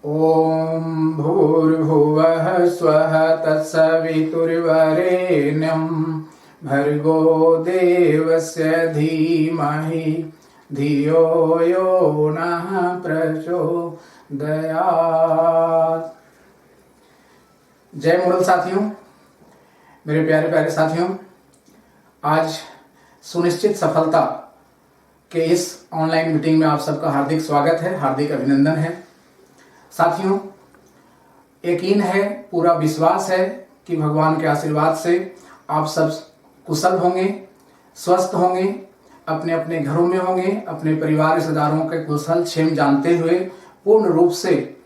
ॐ भूर्भुवः स्वः तत्सवितुर्वरेण्यं भर्गो देवस्य धीमहि धियो यो नः प्रचोदयात्। जय मुरल साथियों, मेरे प्यारे प्यारे साथियों, आज सुनिश्चित सफलता के इस ऑनलाइन मीटिंग में आप सबका हार्दिक स्वागत है, हार्दिक अभिनंदन है। साथियों, यकीन है, पूरा विश्वास है कि भगवान के आशीर्वाद से आप सब कुशल होंगे, स्वस्थ होंगे, अपने अपने घरों में होंगे, अपने परिवार रिश्तेदारों के कुशल क्षेम जानते हुए पूर्ण रूप से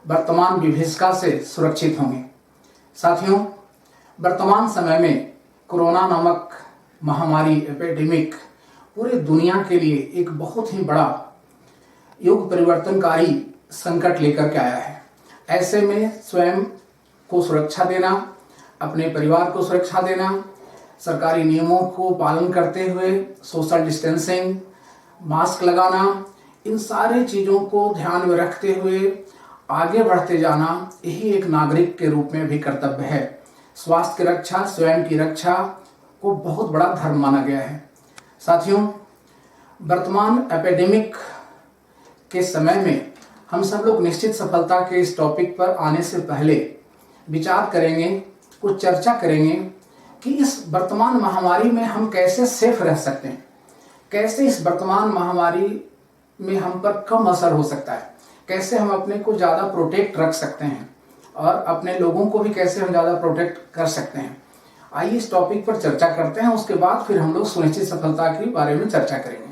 वर्तमान विभीषिका से सुरक्षित होंगे। साथियों, वर्तमान समय में कोरोना नामक महामारी एपिडेमिक पूरे दुनिया के लिए एक बहुत ही बड़ा युग परिवर्तनकारी संकट लेकर के आया है। ऐसे में स्वयं को सुरक्षा देना, अपने परिवार को सुरक्षा देना, सरकारी नियमों को पालन करते हुए सोशल डिस्टेंसिंग, मास्क लगाना, इन सारे चीज़ों को ध्यान में रखते हुए आगे बढ़ते जाना, यही एक नागरिक के रूप में भी कर्तव्य है। स्वास्थ्य की रक्षा, स्वयं की रक्षा को बहुत बड़ा धर्म माना गया है। साथियों, वर्तमान एपिडेमिक के समय में हम सब लोग निश्चित सफलता के इस टॉपिक पर आने से पहले विचार करेंगे, कुछ चर्चा करेंगे कि इस वर्तमान महामारी में हम कैसे सेफ रह सकते हैं, कैसे इस वर्तमान महामारी में हम पर कम असर हो सकता है, कैसे हम अपने को ज़्यादा प्रोटेक्ट रख सकते हैं और अपने लोगों को भी कैसे हम ज़्यादा प्रोटेक्ट कर सकते हैं। आइए इस टॉपिक पर चर्चा करते हैं, उसके बाद फिर हम लोग सुनिश्चित सफलता के बारे में चर्चा करेंगे।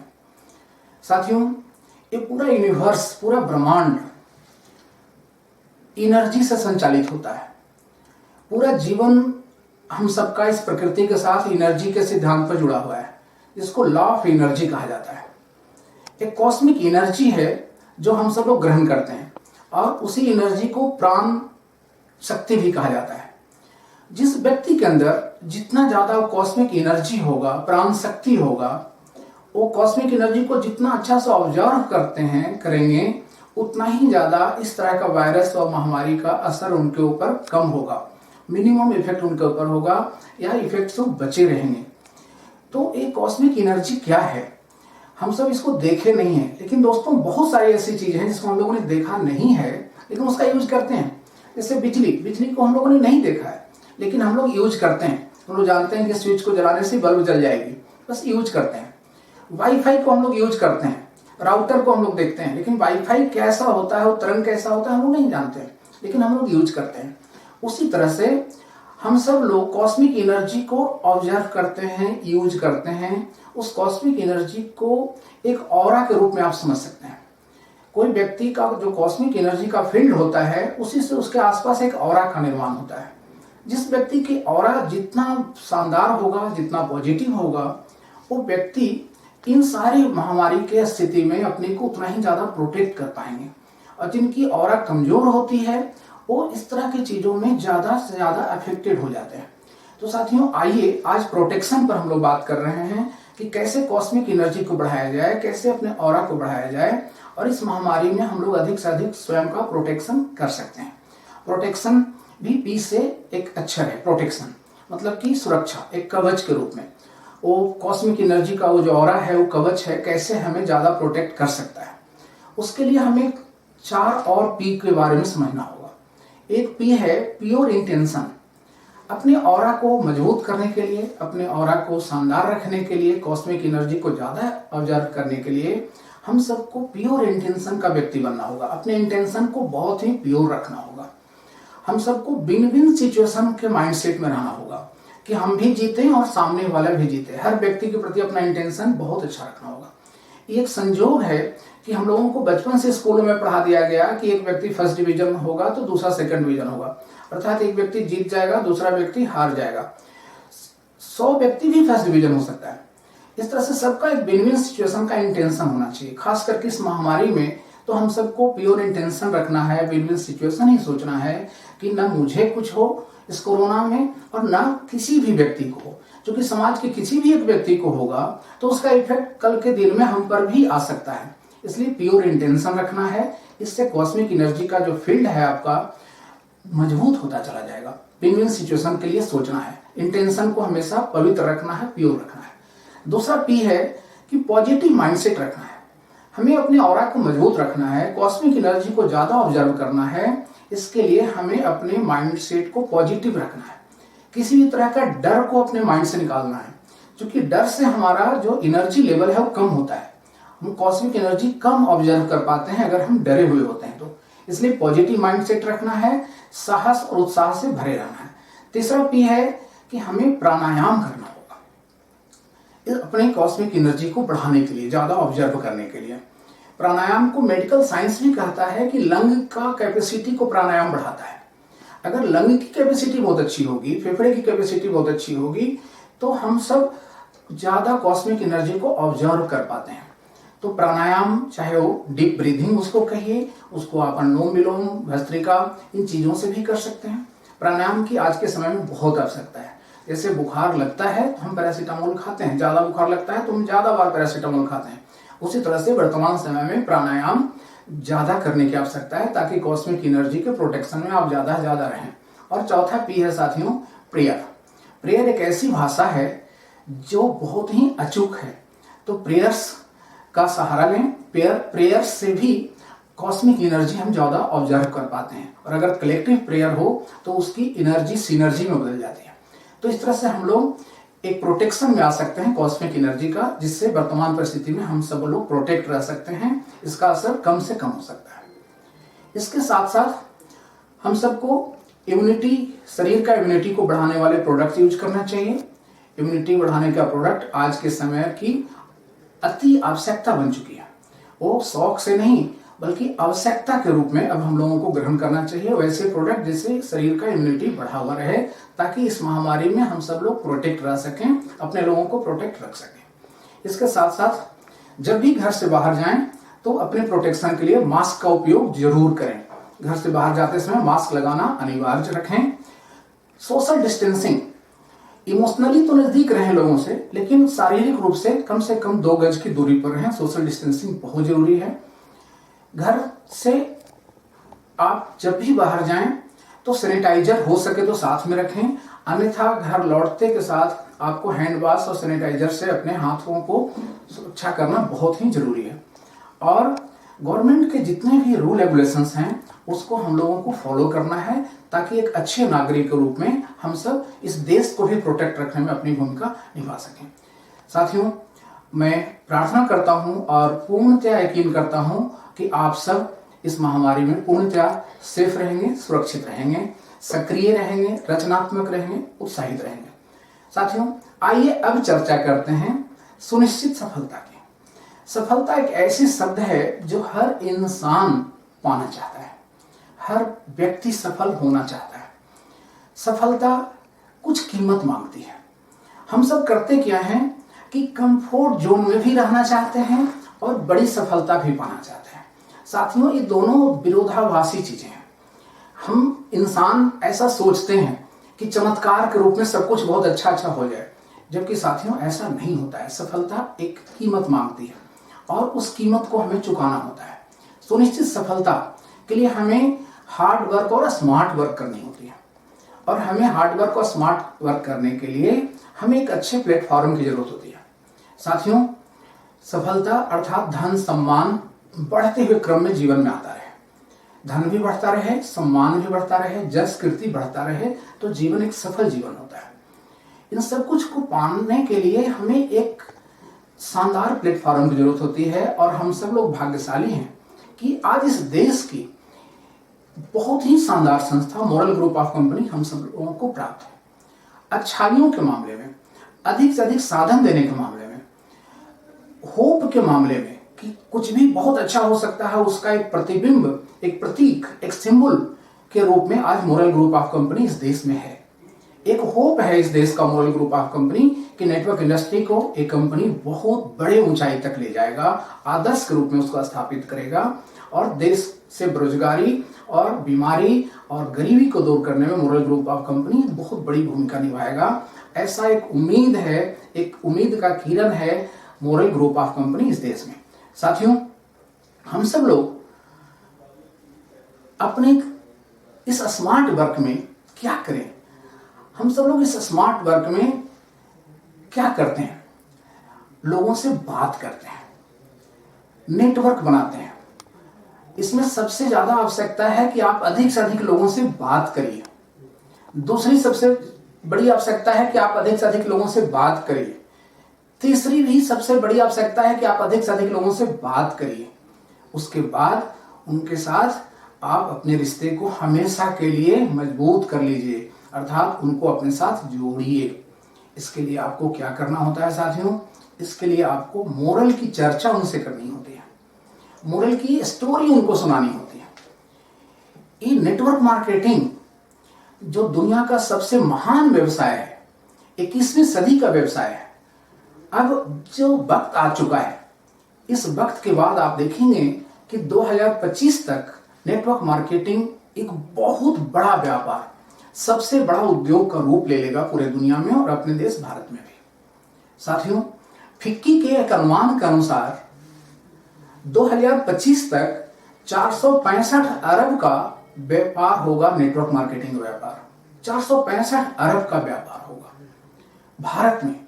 साथियों, ये पूरा यूनिवर्स, पूरा ब्रह्मांड एनर्जी से संचालित होता है। पूरा जीवन हम सबका इस प्रकृति के साथ एनर्जी के सिद्धांत पर जुड़ा हुआ है, जिसको लॉ ऑफ एनर्जी कहा जाता है। एक कॉस्मिक एनर्जी है जो हम सब लोग ग्रहण करते हैं और उसी एनर्जी को प्राण शक्ति भी कहा जाता है। जिस व्यक्ति के अंदर जितना ज्यादा कॉस्मिक एनर्जी होगा, प्राण शक्ति होगा, वो कॉस्मिक एनर्जी को जितना अच्छा से ऑब्जर्व करेंगे, उतना ही ज्यादा इस तरह का वायरस और महामारी का असर उनके ऊपर कम होगा, मिनिमम इफेक्ट उनके ऊपर होगा या इफेक्ट से बचे रहेंगे। तो एक कॉस्मिक एनर्जी क्या है, हम सब इसको देखे नहीं है, लेकिन दोस्तों बहुत सारी ऐसी चीजें हैं जिसको हम लोगों ने देखा नहीं है लेकिन उसका यूज करते हैं। जैसे बिजली को हम लोगों ने नहीं देखा है लेकिन हम लोग यूज करते हैं। हम लोग जानते हैं कि स्विच को जलाने से बल्ब जल जाएगी, बस यूज करते हैं। वाईफाई को हम लोग यूज करते हैं, राउटर को हम लोग देखते हैं, लेकिन वाईफाई कैसा होता है, वो तरंग कैसा होता है, हम लोग नहीं जानते हैं, लेकिन हम लोग यूज करते हैं। उसी तरह से हम सब लोग कॉस्मिक एनर्जी को ऑब्जर्व करते हैं, यूज करते हैं। उस कॉस्मिक एनर्जी को एक ऑरा के रूप में आप समझ सकते हैं। कोई व्यक्ति का जो कॉस्मिक एनर्जी का फील्ड होता है, उसी से उसके आसपास एक ऑरा का निर्माण होता है। जिस व्यक्ति की ऑरा जितना शानदार होगा, जितना पॉजिटिव होगा, वो व्यक्ति इन सारी महामारी के स्थिति में अपने को उतना ही ज्यादा प्रोटेक्ट कर पाएंगे। और जिनकी ऑरा कमजोर होती है, वो इस तरह की चीजों में ज्यादा से ज्यादा अफेक्टेड हो जाते हैं। तो साथियों, आइए आज प्रोटेक्शन पर हम लोग बात कर रहे हैं कि कैसे कॉस्मिक एनर्जी को बढ़ाया जाए, कैसे अपने ऑरा को बढ़ाया जाए और इस महामारी में हम लोग अधिक से अधिक स्वयं का प्रोटेक्शन कर सकते हैं। प्रोटेक्शन भी पी से एक अक्षर है। प्रोटेक्शन मतलब कि सुरक्षा, एक कवच के रूप में। वो कॉस्मिक एनर्जी का वो जो ऑरा है, वो कवच है, कैसे हमें ज्यादा प्रोटेक्ट कर सकता है। उसके लिए हमें 4 और पी के बारे में समझना होगा। एक पी है प्योर इंटेंशन। अपने ऑरा को मजबूत करने के लिए, अपने ऑरा को शानदार रखने के लिए, कॉस्मिक एनर्जी को ज्यादा ऑब्जर्व करने के लिए हम सबको प्योर इंटेंशन का व्यक्ति बनना होगा। अपने इंटेंशन को बहुत ही प्योर रखना होगा। हम सबको विन विन सिचुएशन के माइंडसेट में रहना होगा कि हम भी जीते और सामने वाला भी जीते। हर व्यक्ति के प्रति अपना इंटेंशन बहुत अच्छा रखना होगा। ये एक संजोग है कि हम लोगों को बचपन से स्कूलों में पढ़ा दिया गया कि एक व्यक्ति फर्स्ट डिवीजन होगा तो दूसरा सेकंड डिवीजन होगा, अर्थात एक व्यक्ति जीत जाएगा, दूसरा व्यक्ति हार जाएगा। 100 व्यक्ति भी फर्स्ट डिवीजन हो सकता है। इस तरह से सबका एक विन विन सिचुएशन का इंटेंशन होना चाहिए। खास करके इस महामारी में तो हम सबको प्योर इंटेंशन रखना है, विन विन सिचुएशन ही सोचना है कि ना मुझे कुछ हो इस कोरोना में और ना किसी भी व्यक्ति को हो। जो कि समाज के किसी भी एक व्यक्ति को होगा तो उसका इफेक्ट कल के दिन में हम पर भी आ सकता है। इसलिए प्योर इंटेंशन रखना है इससे कॉस्मिक एनर्जी का जो फील्ड है आपका मजबूत होता चला जाएगा। विन विन सिचुएशन के लिए सोचना है, इंटेंशन को हमेशा पवित्र रखना है, प्योर रखना है। दूसरा पी है कि पॉजिटिव माइंडसेट रखना है। हमें अपने ऑरा को मजबूत रखना है, कॉस्मिक एनर्जी को ज्यादा ऑब्जर्व करना है। इसके लिए हमें अपने माइंडसेट को पॉजिटिव रखना है, किसी भी तरह का डर को अपने माइंड से निकालना है, क्योंकि डर से हमारा जो एनर्जी लेवल है वो कम होता है। हम कॉस्मिक एनर्जी कम ऑब्जर्व कर पाते हैं अगर हम डरे हुए होते हैं तो। इसलिए पॉजिटिव माइंडसेट रखना है, साहस और उत्साह से भरे रहना है। तीसरा पी है कि हमें प्राणायाम करना होगा अपने कॉस्मिक एनर्जी को बढ़ाने के लिए, ज्यादा ऑब्जर्व करने के लिए। प्राणायाम को मेडिकल साइंस भी कहता है कि लंग का कैपेसिटी को प्राणायाम बढ़ाता है। अगर लंग की कैपेसिटी बहुत अच्छी होगी, फेफड़े की कैपेसिटी बहुत अच्छी होगी, तो हम सब ज्यादा कॉस्मिक एनर्जी को ऑब्जर्व कर पाते हैं। तो प्राणायाम, चाहे वो डीप ब्रीथिंग उसको कहिए, उसको आप अनुलोम विलोम, भस्त्रिका, इन चीजों से भी कर सकते हैं। प्राणायाम की आज के समय में बहुत आवश्यकता है। जैसे बुखार लगता है तो हम पैरासीटामोल खाते हैं, ज्यादा बुखार लगता है तो हम ज्यादा बार पैरासीटामोल खाते हैं। उसी तरह से वर्तमान समय में प्राणायाम ज्यादा करने की आवश्यकता है, ताकि कॉस्मिक एनर्जी के प्रोटेक्शन में आप ज्यादा रहें। और चौथा पी है साथियों, प्रेयर। प्रेयर एक ऐसी भाषा है जो बहुत ही अचूक है। तो प्रेयर्स का सहारा लें। प्रेयर से भी कॉस्मिक एनर्जी हम ज्यादा ऑब्जर्व कर पाते हैं, और अगर कलेक्टिव प्रेयर हो तो उसकी एनर्जी सिनर्जी में बदल जाती है। तो इस तरह से हम लोग एक प्रोटेक्शन में आ सकते हैं कॉस्मिक एनर्जी का, जिससे वर्तमान परिस्थिति में हम सब लोग प्रोटेक्ट रह सकते हैं, इसका असर कम से कम हो सकता है। इसके साथ साथ हम सबको इम्यूनिटी, शरीर का इम्यूनिटी को बढ़ाने वाले प्रोडक्ट यूज करना चाहिए। इम्यूनिटी बढ़ाने का प्रोडक्ट आज के समय की अति आवश्यकता बन चुकी है। वो शौक से नहीं बल्कि आवश्यकता के रूप में अब हम लोगों को ग्रहण करना चाहिए वैसे प्रोडक्ट जिससे शरीर का इम्यूनिटी बढ़ा हुआ रहे, ताकि इस महामारी में हम सब लोग प्रोटेक्ट रह सकें, अपने लोगों को प्रोटेक्ट रख सकें। इसके साथ साथ जब भी घर से बाहर जाएं तो अपने प्रोटेक्शन के लिए मास्क का उपयोग जरूर करें। घर से बाहर जाते समय मास्क लगाना अनिवार्य रखें। सोशल डिस्टेंसिंग, इमोशनली तो नजदीक रहें लोगों से, लेकिन शारीरिक रूप से कम 2 गज की दूरी पर रहें। सोशल डिस्टेंसिंग बहुत जरूरी है। घर से आप जब भी बाहर जाएं तो सैनिटाइजर हो सके तो साथ में रखें, अन्यथा घर लौटते के साथ आपको हैंड वॉश और सैनिटाइजर से अपने हाथों को सुरक्षा करना बहुत ही जरूरी है। और गवर्नमेंट के जितने भी रूल रेगुलेशंस हैं उसको हम लोगों को फॉलो करना है, ताकि एक अच्छे नागरिक के रूप में हम सब इस देश को भी प्रोटेक्ट रखने में अपनी भूमिका निभा सकें। साथियों, मैं प्रार्थना करता हूं और पूर्णतया यकीन करता हूं कि आप सब इस महामारी में पूर्णतया सेफ रहेंगे, सुरक्षित रहेंगे, सक्रिय रहेंगे, रचनात्मक रहेंगे, उत्साहित रहेंगे। साथियों, आइए अब चर्चा करते हैं सुनिश्चित सफलता की। सफलता एक ऐसी शब्द है जो हर इंसान पाना चाहता है, हर व्यक्ति सफल होना चाहता है। सफलता कुछ कीमत मांगती है। हम सब करते क्या है कि कंफर्ट जोन में भी रहना चाहते हैं और बड़ी सफलता भी पाना चाहते हैं। साथियों, ये दोनों विरोधाभासी चीजें हैं। हम इंसान ऐसा सोचते हैं कि चमत्कार के रूप में सब कुछ बहुत अच्छा हो जाए, जबकि साथियों ऐसा नहीं होता है। सफलता एक कीमत मांगती है और उस कीमत को हमें चुकाना होता है। सुनिश्चित सफलता के लिए हमें हार्ड वर्क और स्मार्ट वर्क करनी होती है, और हमें हार्ड वर्क और स्मार्ट वर्क करने के लिए हमें एक अच्छे प्लेटफॉर्म की जरूरत होती है। साथियों, सफलता अर्थात धन सम्मान बढ़ते हुए क्रम में जीवन में आता रहे, धन भी बढ़ता रहे, सम्मान भी बढ़ता रहे, जस कीर्ति बढ़ता रहे, तो जीवन एक सफल जीवन होता है। इन सब कुछ को पाने के लिए हमें एक शानदार प्लेटफॉर्म की जरूरत होती है, और हम सब लोग भाग्यशाली हैं कि आज इस देश की बहुत ही शानदार संस्था मॉरल ग्रुप ऑफ कंपनी हम सब लोगों को प्राप्त है। अच्छाइयों के मामले में, अधिक से अधिक साधन देने के मामले में, होप के मामले में कि कुछ भी बहुत अच्छा हो सकता है, उसका एक प्रतिबिंब, एक प्रतीक, एक सिंबल के रूप में आज मॉरल ग्रुप ऑफ कंपनी इस देश में है। एक होप है इस देश का मॉरल ग्रुप ऑफ कंपनी कि नेटवर्क इंडस्ट्री को एक कंपनी बहुत बड़े ऊंचाई तक ले जाएगा, आदर्श के रूप में उसको स्थापित करेगा, और देश से बेरोजगारी और बीमारी और गरीबी को दूर करने में मॉरल ग्रुप ऑफ कंपनी बहुत बड़ी भूमिका निभाएगा। ऐसा एक उम्मीद है, एक उम्मीद का किरण है मॉरल ग्रुप ऑफ कंपनी इस देश में। साथियों, हम सब लोग अपने इस स्मार्ट वर्क में क्या करें? हम सब लोग इस स्मार्ट वर्क में क्या करते हैं? लोगों से बात करते हैं, नेटवर्क बनाते हैं। इसमें सबसे ज्यादा आवश्यकता है कि आप अधिक से अधिक लोगों से बात करिए। दूसरी सबसे बड़ी आवश्यकता है कि आप अधिक से अधिक लोगों से बात करिए। तीसरी भी सबसे बड़ी आवश्यकता है कि आप अधिक से अधिक लोगों से बात करिए। उसके बाद उनके साथ आप अपने रिश्ते को हमेशा के लिए मजबूत कर लीजिए, अर्थात उनको अपने साथ जोड़िए। इसके लिए आपको क्या करना होता है साथियों? इसके लिए आपको मोरल की चर्चा उनसे करनी होती है, मोरल की स्टोरी उनको सुनानी होती है। ये नेटवर्क मार्केटिंग जो दुनिया का सबसे महान व्यवसाय है, 21वीं सदी का व्यवसाय है। अब जो वक्त आ चुका है, इस वक्त के बाद आप देखेंगे कि 2025 तक नेटवर्क मार्केटिंग एक बहुत बड़ा व्यापार, सबसे बड़ा उद्योग का रूप ले लेगा पूरे दुनिया में और अपने देश भारत में भी। साथियों, फिक्की के एक अनुमान के अनुसार 2025 तक 465 अरब का व्यापार होगा, नेटवर्क मार्केटिंग व्यापार 465 अरब का व्यापार होगा भारत में।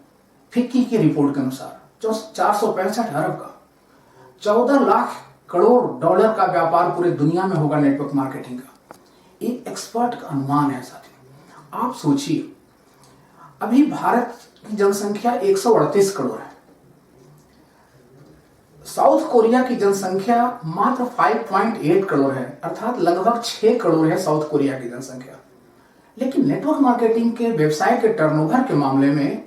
फिक्की की रिपोर्ट के अनुसार 465 अरब का 14 लाख करोड़ डॉलर का व्यापार पूरे दुनिया में होगा नेटवर्क मार्केटिंग का। एक एक्सपर्ट का अनुमान है साथियों। आप सोचिए, अभी भारत की जनसंख्या 138 करोड़ है। साउथ कोरिया की जनसंख्या मात्र 5.8 करोड़ है, अर्थात लगभग 6 करोड़ है साउथ कोरिया की जनसंख्या। लेकिन नेटवर्क मार्केटिंग के व्यवसाय के टर्नओवर के मामले में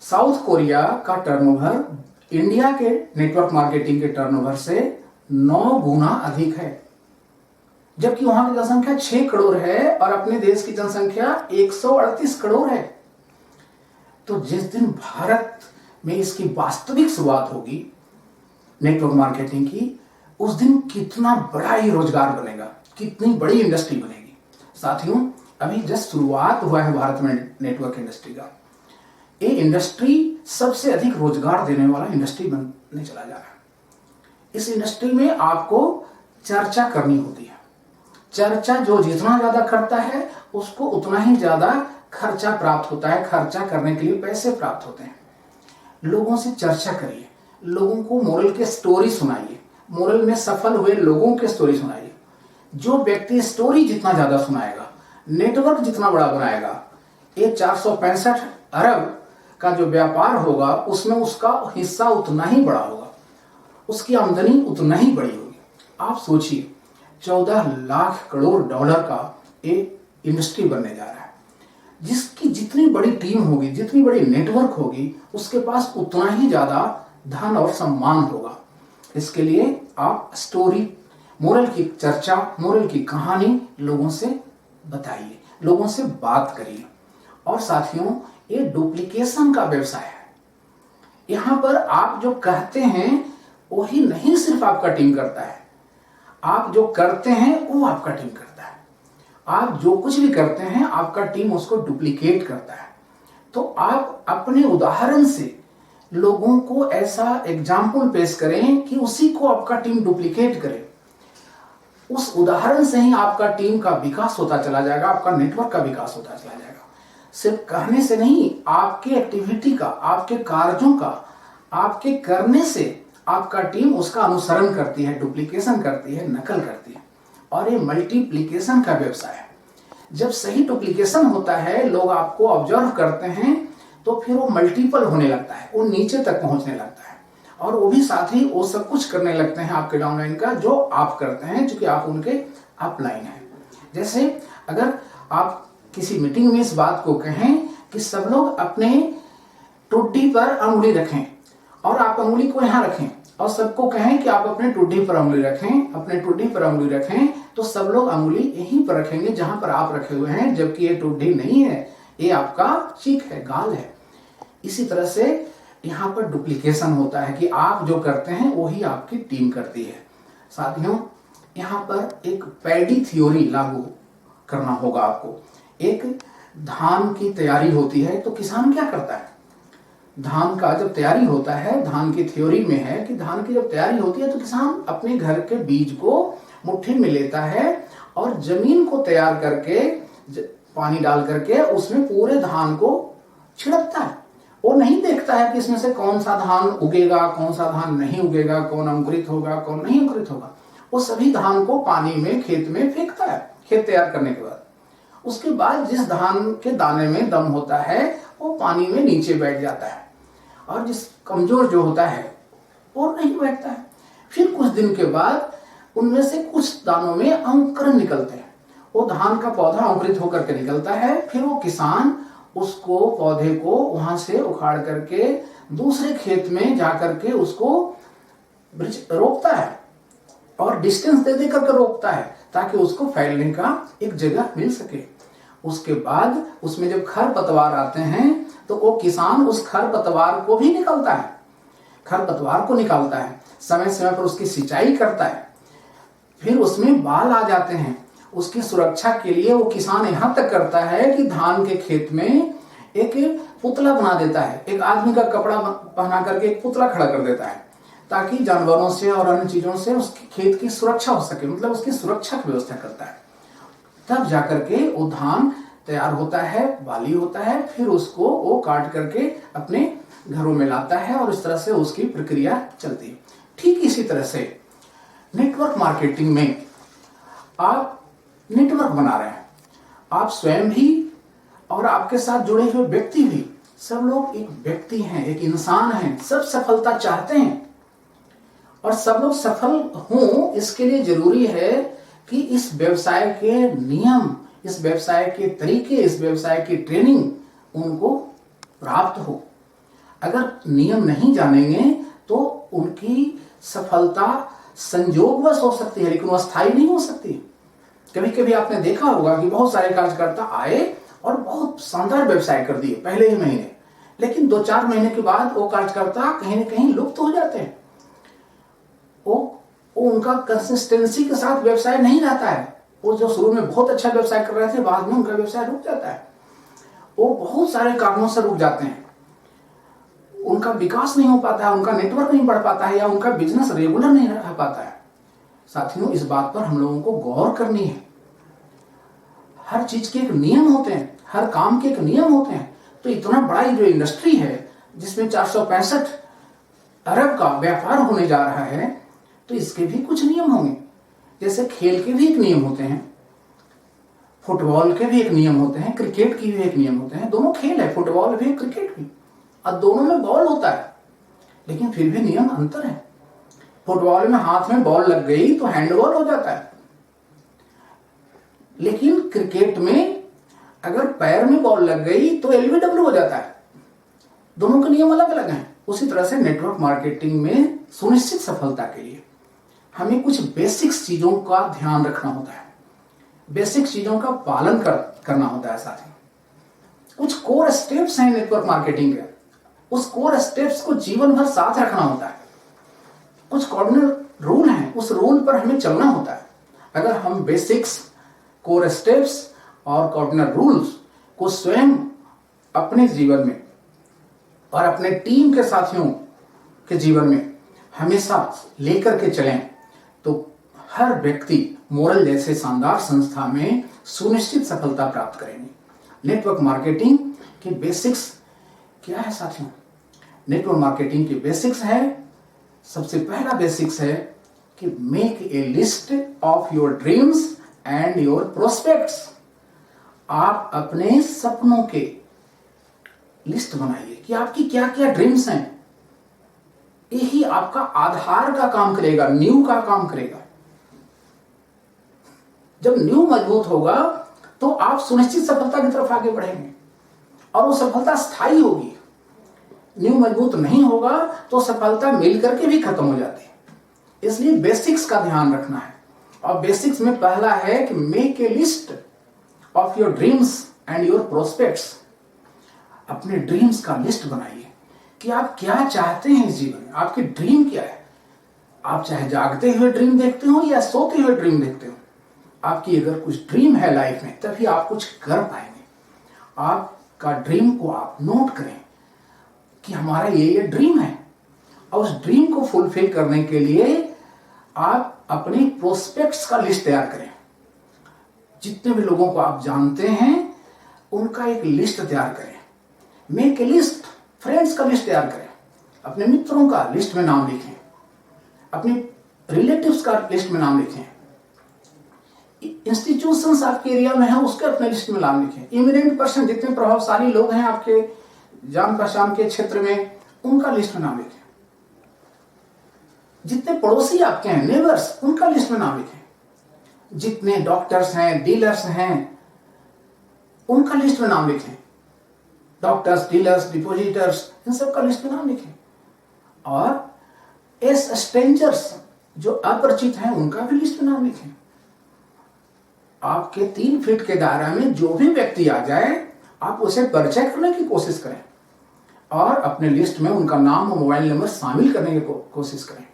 साउथ कोरिया का टर्नओवर इंडिया के नेटवर्क मार्केटिंग के टर्नओवर से 9 गुना अधिक है, जबकि वहां की जनसंख्या 6 करोड़ है और अपने देश की जनसंख्या 138 करोड़ है। तो जिस दिन भारत में इसकी वास्तविक शुरुआत होगी नेटवर्क मार्केटिंग की, उस दिन कितना बड़ा ही रोजगार बनेगा, कितनी बड़ी इंडस्ट्री बनेगी। साथियों, अभी जस्ट शुरुआत हुआ है भारत में नेटवर्क इंडस्ट्री का। ये इंडस्ट्री सबसे अधिक रोजगार देने वाला इंडस्ट्री बनने चला जा रहा है। इस इंडस्ट्री में आपको चर्चा करनी होती है। चर्चा जो जितना ज्यादा करता है उसको उतना ही ज्यादा खर्चा प्राप्त होता है, खर्चा करने के लिए पैसे प्राप्त होते हैं। लोगों से चर्चा करिए, लोगों को मोरल के स्टोरी सुनाइए, मोरल में सफल हुए लोगों के स्टोरी सुनाइए। जो व्यक्ति स्टोरी जितना ज्यादा सुनाएगा, नेटवर्क जितना बड़ा बनाएगा, ये 465 अरब का जो व्यापार होगा उसमें उसका हिस्सा उतना ही बड़ा होगा, उसकी आमदनी उतना ही बड़ी होगी। आप सोचिए, 14 लाख करोड़ डॉलर का एक इंडस्ट्री बनने जा रहा है, जिसकी जितनी बड़ी टीम होगी, जितनी बड़ी नेटवर्क होगी, उसके पास उतना ही ज्यादा धन और सम्मान होगा। इसके लिए आप स्टोरी, मोरल की चर्चा, मोरल की कहानी लोगों से बताइए, लोगों से बात करिए। और साथियों, ये डुप्लीकेशन का व्यवसाय है। यहां पर आप जो कहते हैं वही नहीं सिर्फ आपका टीम करता है, आप जो करते हैं वो आपका टीम करता है। आप जो कुछ भी करते हैं आपका टीम उसको डुप्लीकेट करता है। तो आप अपने उदाहरण से लोगों को ऐसा एग्जाम्पल पेश करें कि उसी को आपका टीम डुप्लीकेट करे। उस उदाहरण से ही आपका टीम का विकास होता चला जाएगा, आपका नेटवर्क का विकास होता चला जाएगा। सिर्फ कहने से नहीं, आपके एक्टिविटी का, आपके कार्यों का, आपके करने से आपका टीम उसका अनुसरण करती है, डुप्लीकेशन करती है, नकल करती है। और ये मल्टीप्लीकेशन का व्यवसाय है। जब सही डुप्लीकेशन होता है, लोग आपको ऑब्जर्व करते हैं, तो फिर वो मल्टीपल होने लगता है, वो नीचे तक पहुंचने लगता है। और वो भी साथ ही वो सब कुछ करने लगते हैं आपके डाउनलाइन का जो आप करते हैं, क्योंकि आप उनके अपलाइन हैं। जैसे अगर आप किसी मीटिंग में इस बात को कहें कि सब लोग अपने टुड्डी पर अंगुली रखें और आप अंगुली को यहां रखें, और सबको कहें कि आप अपने टुड्डी पर अंगुली रखें, अपने टुड्डी पर अंगुली रखें, तो सब लोग अंगुली यहीं पर रखेंगे जहां पर आप रखे हुए हैं, जबकि ये टुड्डी नहीं है, ये आपका चीक है, गाल है। इसी तरह से यहां पर डुप्लीकेशन होता है कि आप जो करते हैं वही आपकी टीम करती है। साथियों, यहां पर एक पैडी थ्योरी लागू करना होगा आपको। एक धान की तैयारी होती है तो किसान क्या करता है? धान का जब तैयारी होता है, धान की थ्योरी में है कि धान की जब तैयारी होती है तो किसान अपने घर के बीज को मुट्ठी में लेता है और जमीन को तैयार करके पानी डाल करके उसमें पूरे धान को छिड़कता है। वो नहीं देखता है कि इसमें से कौन सा धान उगेगा, कौन सा धान नहीं उगेगा, कौन अंकुरित होगा, कौन नहीं अंकुरित होगा। वो सभी धान को पानी में खेत में फेंकता है। खेत तैयार करने के बाद उसके बाद जिस धान के दाने में दम होता है वो पानी में नीचे बैठ जाता है और जिस कमजोर जो होता है वो नहीं बैठता है। फिर कुछ दिन के बाद उनमें से कुछ दानों में अंकुरण निकलते हैं। वो धान का पौधा अंकुरित होकर के निकलता है। फिर वो किसान उसको पौधे को वहां से उखाड़ करके दूसरे खेत में जाकर के उसको रोपता है और डिस्टेंस दे दे करके रोपता है ताकि उसको फैलने का एक जगह मिल सके। उसके बाद उसमें जब खरपतवार आते हैं तो वो किसान उस खरपतवार को भी निकालता है, खरपतवार को निकालता है, समय समय पर उसकी सिंचाई करता है। फिर उसमें बाल आ जाते हैं, उसकी सुरक्षा के लिए वो किसान यहां तक करता है कि धान के खेत में एक पुतला बना देता है, एक आदमी का कपड़ा पहना करके एक पुतला खड़ा कर देता है ताकि जानवरों से और अन्य चीजों से उसके खेत की सुरक्षा हो सके, मतलब उसकी सुरक्षा की व्यवस्था करता है। तब जाकर के वो धान तैयार होता है, बाली होता है, फिर उसको वो काट करके अपने घरों में लाता है और इस तरह से उसकी प्रक्रिया चलती है। ठीक इसी तरह से नेटवर्क मार्केटिंग में आप नेटवर्क बना रहे हैं, आप स्वयं भी और आपके साथ जुड़े हुए व्यक्ति भी, सब लोग एक व्यक्ति हैं, एक इंसान हैं, सब सफलता चाहते हैं और सब लोग सफल हों। इसके लिए जरूरी है कि इस व्यवसाय के नियम, इस व्यवसाय के तरीके, इस व्यवसाय की ट्रेनिंग उनको प्राप्त हो। अगर नियम नहीं जानेंगे तो उनकी सफलता संयोगवश हो सकती है लेकिन वो स्थायी नहीं हो सकती। कभी कभी आपने देखा होगा कि बहुत सारे कार्यकर्ता आए और बहुत शानदार व्यवसाय कर दिए पहले ही महीने, लेकिन 2-4 महीने के बाद वो कार्यकर्ता कहीं ना कहीं लुप्त हो जाते हैं। वो उनका कंसिस्टेंसी के साथ व्यवसाय नहीं रहता है। वो जो शुरू में बहुत अच्छा व्यवसाय कर रहे थे बाद में उनका व्यवसाय रुक जाता है। वो बहुत सारे कारणों से रुक जाते हैं, उनका विकास नहीं हो पाता है, उनका नेटवर्क नहीं बढ़ पाता है या उनका बिजनेस रेगुलर नहीं रह पाता है। साथियों, इस बात पर हम लोगों को गौर करनी है। हर चीज के एक नियम होते हैं, हर काम के एक नियम होते हैं। तो इतना बड़ा जो इंडस्ट्री है जिसमें 465 अरब का व्यापार होने जा रहा है तो इसके भी कुछ नियम होंगे। जैसे खेल के भी एक नियम होते हैं, फुटबॉल के भी एक नियम होते हैं, क्रिकेट के भी एक नियम होते हैं। दोनों खेल है, फुटबॉल भी क्रिकेट भी, और दोनों में बॉल होता है लेकिन फिर भी नियम अंतर है। फुटबॉल में हाथ में बॉल लग गई तो हैंडबॉल हो जाता है, लेकिन क्रिकेट में अगर पैर में बॉल लग गई तो एलबीडब्ल्यू हो जाता है। दोनों के नियम अलग अलग हैं। उसी तरह से नेटवर्क मार्केटिंग में सुनिश्चित सफलता के लिए हमें कुछ बेसिक्स चीजों का ध्यान रखना होता है, बेसिक चीजों का पालन करना होता है। साथ ही कुछ कोर स्टेप्स हैं नेटवर्क मार्केटिंग के, उस कोर स्टेप्स को जीवन भर साथ रखना होता है। कुछ कार्डिनल रूल हैं, उस रूल पर हमें चलना होता है। अगर हम बेसिक्स, कोर स्टेप्स और कार्डिनल रूल्स को स्वयं अपने जीवन में और अपने टीम के साथियों के जीवन में हमेशा लेकर के चलें तो हर व्यक्ति मोरल जैसे शानदार संस्था में सुनिश्चित सफलता प्राप्त करेंगे। नेटवर्क मार्केटिंग के बेसिक्स क्या है साथियों? नेटवर्क मार्केटिंग के बेसिक्स है, सबसे पहला बेसिक्स है कि make a list of your dreams and your prospects. आप अपने सपनों के लिस्ट बनाइए कि आपकी क्या क्या ड्रीम्स हैं। यही आपका आधार का काम करेगा, नींव का काम करेगा। जब नींव मजबूत होगा तो आप सुनिश्चित सफलता की तरफ आगे बढ़ेंगे और वो सफलता स्थायी होगी। नींव मजबूत नहीं होगा तो सफलता मिलकर के भी खत्म हो जाती है। इसलिए बेसिक्स का ध्यान रखना है और बेसिक्स में पहला है कि make a list of your dreams and your prospects. अपने ड्रीम्स का लिस्ट बनाइए कि आप क्या चाहते हैं इस जीवन में, आपकी ड्रीम क्या है। आप चाहे जागते हुए ड्रीम देखते हो या सोते हुए ड्रीम देखते हो, आपकी अगर कुछ ड्रीम है लाइफ में तभी आप कुछ कर पाएंगे। आपका ड्रीम को आप नोट करें कि हमारा ये ड्रीम है और उस ड्रीम को फुलफिल करने के लिए आप आप अपने प्रोस्पेक्ट्स का लिस्ट तैयार करें। जितने भी लोगों को आप जानते हैं उनका एक लिस्ट तैयार करें। मेक ए लिस्ट, फ्रेंड्स का लिस्ट तैयार करें, अपने मित्रों का लिस्ट में नाम लिखें, अपने रिलेटिव्स का लिस्ट में नाम लिखें, इंस्टीट्यूशंस आपके एरिया में है उसके अपने लिस्ट में नाम लिखें, इमिनेंट पर्सन जितने प्रभावशाली लोग हैं आपके जान पहचान के क्षेत्र में उनका लिस्ट में नाम लिखें, जितने पड़ोसी आपके हैं नेबर्स उनका लिस्ट में नाम लिखें, जितने डॉक्टर्स हैं डीलर्स हैं उनका लिस्ट में नाम लिखें, डॉक्टर्स डीलर्स डिपोजिटर्स इन सब का लिस्ट में नाम लिखें। और एस स्ट्रेंजर्स जो अपरिचित हैं उनका भी लिस्ट में नाम लिखें। आपके 3 फीट के दायरे में जो भी व्यक्ति आ जाए आप उसे परिचय करने की कोशिश करें और अपने लिस्ट में उनका नाम और मोबाइल नंबर शामिल करने की कोशिश करें।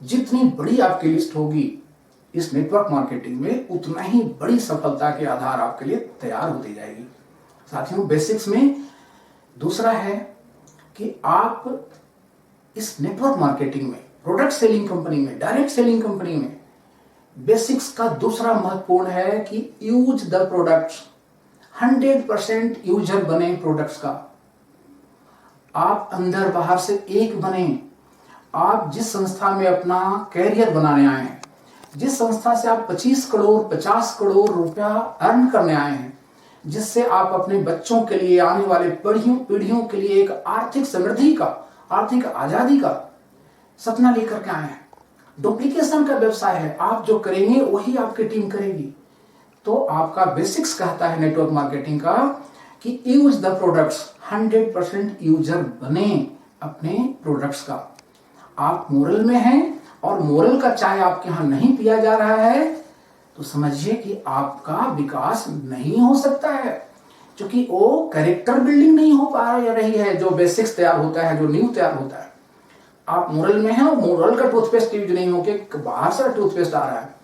जितनी बड़ी आपकी लिस्ट होगी इस नेटवर्क मार्केटिंग में उतना ही बड़ी सफलता के आधार आपके लिए तैयार होती जाएगी। साथियों, बेसिक्स में दूसरा है कि आप इस नेटवर्क मार्केटिंग में, प्रोडक्ट सेलिंग कंपनी में, डायरेक्ट सेलिंग कंपनी में बेसिक्स का दूसरा महत्वपूर्ण है कि यूज द प्रोडक्ट्स, 100% यूजर बने प्रोडक्ट्स का। आप अंदर बाहर से एक बने। आप जिस संस्था में अपना कैरियर बनाने आए हैं, जिस संस्था से आप 25 करोड़ 50 करोड़ रुपया अर्न करने आए हैं, जिससे आप अपने बच्चों के लिए, आने वाले पीढ़ियों के लिए एक आर्थिक समृद्धि का, आर्थिक आजादी का सपना लेकर के आए हैं, डुप्लीकेशन का व्यवसाय है, आप जो करेंगे वही आपकी टीम करेगी। तो आपका बेसिक्स कहता है नेटवर्क मार्केटिंग का कि यूज द प्रोडक्ट्स, 100% यूजर बने अपने प्रोडक्ट्स का। आप मोरल में हैं और मोरल का चाय आपके यहां नहीं पिया जा रहा है तो समझिए कि आपका विकास नहीं हो सकता है, क्योंकि वो कैरेक्टर बिल्डिंग नहीं हो पा रही है। जो बेसिक्स तैयार होता है, जो नींव तैयार होता है, आप मोरल में हैं और मोरल का टूथपेस्ट यूज नहीं हो के बाहर से टूथपेस्ट आ रहा है,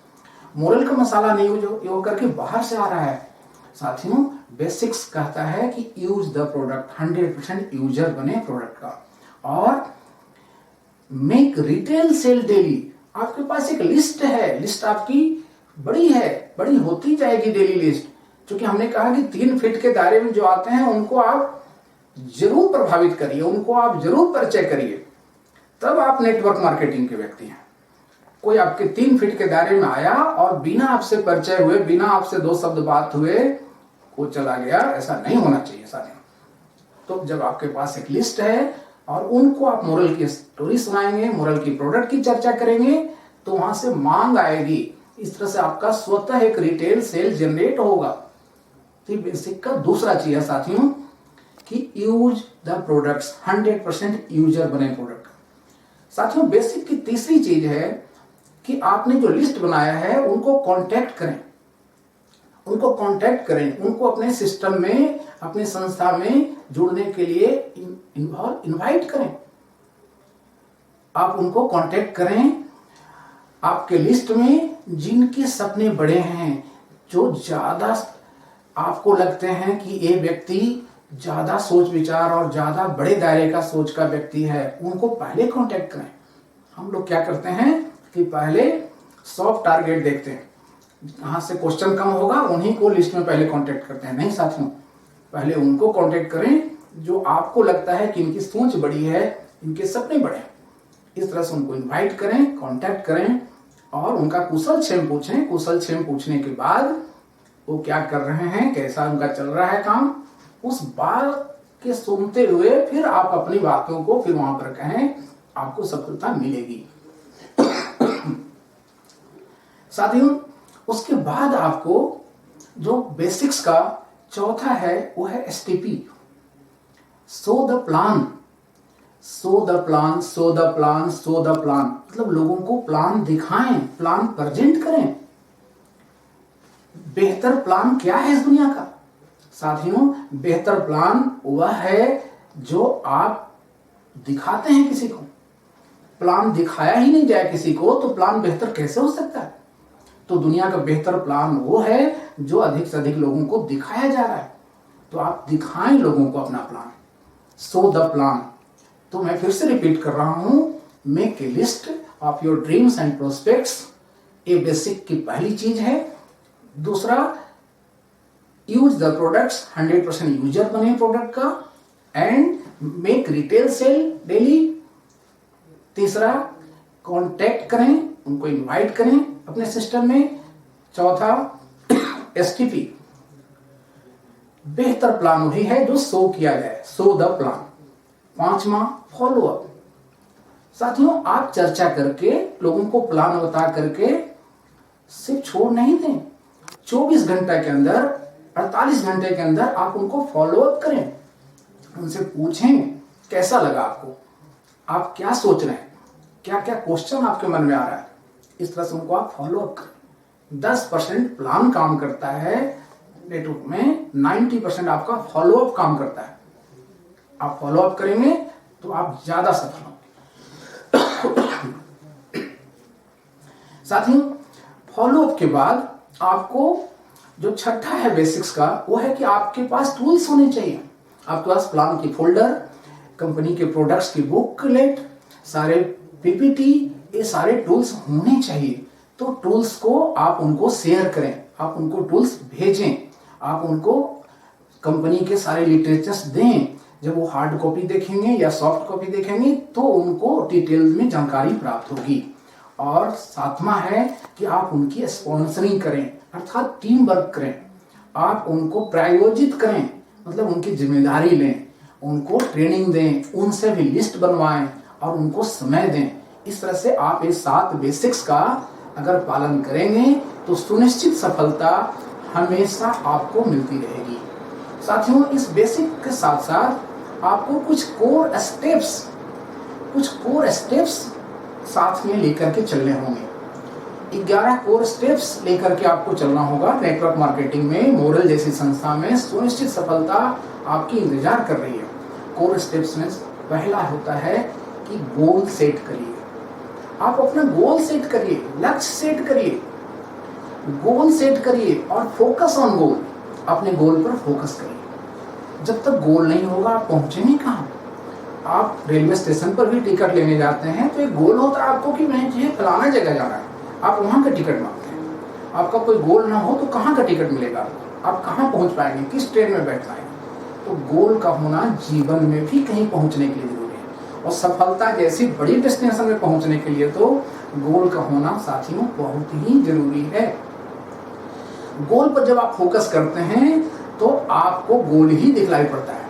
मोरल का मसाला नहीं यूज करके बाहर से आ रहा है। साथियों, बेसिक्स कहता है कि यूज द प्रोडक्ट, 100% यूजर बने प्रोडक्ट का। और मेक रिटेल सेल डेली। आपके पास एक लिस्ट है, लिस्ट आपकी बड़ी है, बड़ी होती जाएगी डेली लिस्ट, क्योंकि हमने कहा कि 3 फीट के दायरे में जो आते हैं उनको आप जरूर प्रभावित करिए, उनको आप जरूर परिचय करिए, तब आप नेटवर्क मार्केटिंग के व्यक्ति हैं। कोई आपके 3 फीट के दायरे में आया और बिना आपसे परिचय हुए, बिना आपसे 2 शब्द बात हुए वो चला गया, ऐसा नहीं होना चाहिए साथियों। तो जब आपके पास एक लिस्ट है और उनको आप मोरल की स्टोरी सुनाएंगे, मोरल की प्रोडक्ट की चर्चा करेंगे, तो वहां से मांग आएगी। इस तरह से आपका स्वतः एक रिटेल सेल जनरेट होगा। तो बेसिक का दूसरा चीज है साथियों कि यूज द प्रोडक्ट्स, 100% यूजर बने प्रोडक्ट। साथियों, बेसिक की तीसरी चीज है कि आपने जो लिस्ट बनाया है उनको कांटेक्ट करें, उनको कांटेक्ट करें, उनको अपने सिस्टम में, अपने संस्था में जुड़ने के लिए इनवाइट करें। आप उनको कांटेक्ट करें। आपके लिस्ट में जिनके सपने बड़े हैं, जो ज्यादा आपको लगते हैं कि ये व्यक्ति ज्यादा सोच विचार और ज्यादा बड़े दायरे का सोच का व्यक्ति है, उनको पहले कांटेक्ट करें। हम लोग क्या करते हैं कि पहले सॉफ्ट टारगेट देखते हैं, जहां से क्वेश्चन कम होगा उन्हीं को लिस्ट में पहले कांटेक्ट करते हैं। नहीं साथियों, पहले उनको कांटेक्ट करें जो आपको लगता है कि इनकी सोच बड़ी है, इनके सपने बड़े हैं। इस तरह से उनको इनवाइट करें, कांटेक्ट करें और उनका कुशल क्षेम पूछें। कुशल क्षेम पूछने के बाद वो क्या कर रहे हैं, कैसा उनका चल रहा है काम, उस बात के सुनते हुए फिर आप अपनी बातों को फिर वहां पर कहें, आपको सफलता मिलेगी। साथियों, उसके बाद आपको जो बेसिक्स का चौथा है वो है STP, so the plan. So the plan, so the plan, so the plan, मतलब लोगों को प्लान दिखाएं, प्लान प्रेजेंट करें। बेहतर प्लान क्या है इस दुनिया का? साथियों, बेहतर प्लान वह है जो आप दिखाते हैं किसी को। प्लान दिखाया ही नहीं जाए किसी को तो प्लान बेहतर कैसे हो सकता है? तो दुनिया का बेहतर प्लान वो है जो अधिक से अधिक लोगों को दिखाया जा रहा है। तो आप दिखाएं लोगों को अपना प्लान, सो द प्लान। तो मैं फिर से रिपीट कर रहा हूं, make a list of your dreams and prospects, ये बेसिक की पहली चीज है। दूसरा, यूज द प्रोडक्ट्स, 100% यूजर बने प्रोडक्ट का, and make retail sale daily. तीसरा, कांटेक्ट करें, उनको इनवाइट करें अपने सिस्टम में। चौथा, एसटीपी, बेहतर प्लान वही है जो शो किया जाए, शो द प्लान। पांचवा, फॉलो अप। साथियों, आप चर्चा करके, लोगों को प्लान बता करके सिर्फ छोड़ नहीं दें, 24 घंटे के अंदर, 48 घंटे के अंदर आप उनको फॉलो अप करें। उनसे पूछें कैसा लगा आपको, आप क्या सोच रहे हैं, क्या क्या क्वेश्चन आपके मन में आ रहा है। इस तरह से उनको आप फॉलो अप करें। 10% प्लान काम करता है नेटवर्क में, 90% आपका फॉलो अप काम करता है। आप फॉलो अप करेंगे तो आप ज्यादा सफल होंगे। साथियों, फॉलो अप के बाद आपको जो छठा है बेसिक्स का, वो है कि आपके पास टूल्स होने चाहिए। आपके पास प्लान की फोल्डर, कंपनी के प्रोडक्ट्स की बुकलेट, सारे पीपीटी, ये सारे टूल्स होने चाहिए। तो टूल्स को आप उनको शेयर करें, आप उनको टूल्स भेजें, आप उनको कंपनी के सारे लिटरेचर्स दें। जब वो हार्ड कॉपी देखेंगे या सॉफ्ट कॉपी देखेंगे तो उनको डिटेल में जानकारी प्राप्त होगी। और सातवां है कि आप उनकी स्पॉन्सरिंग करें, अर्थात टीम वर्क करें। आप उनको प्रायोजित करें, मतलब उनकी जिम्मेदारी लें, उनको ट्रेनिंग दें, उनसे भी लिस्ट बनवाएं और उनको समय दें। इस तरह से आप ये 7 बेसिक्स का अगर पालन करेंगे तो सुनिश्चित सफलता हमेशा आपको मिलती रहेगी। साथियों, इस बेसिक के साथ साथ आपको कुछ कोर स्टेप्स साथ में लेकर के चलने होंगे। 11 कोर स्टेप्स लेकर के आपको चलना होगा। नेटवर्क मार्केटिंग में मोरल जैसी संस्था में सुनिश्चित सफलता आपकी इंतजार कर रही है। कोर स्टेप्स में पहला होता है कि गोल सेट करिए। आप अपना गोल सेट करिए, लक्ष्य सेट करिए, गोल सेट करिए और फोकस ऑन गोल, अपने गोल पर फोकस करिए। जब तक गोल नहीं होगा आप पहुंचेंगे कहाँ। आप रेलवे स्टेशन पर भी टिकट लेने जाते हैं तो एक गोल होता है आपको कि मैं फलाना जगह जाना है, आप वहां का टिकट मांगते हैं। आपका कोई गोल ना हो तो कहाँ का टिकट मिलेगा आपको, आप कहाँ पहुंच पाएंगे, किस ट्रेन में बैठ पाएंगे। तो गोल का होना जीवन में भी कहीं पहुंचने के लिए जरूरी है। और सफलता जैसी बड़ी डेस्टिनेशन में पहुंचने के लिए तो गोल का होना साथियों बहुत ही जरूरी है। गोल पर जब आप फोकस करते हैं तो आपको गोल ही दिखलाई पड़ता है,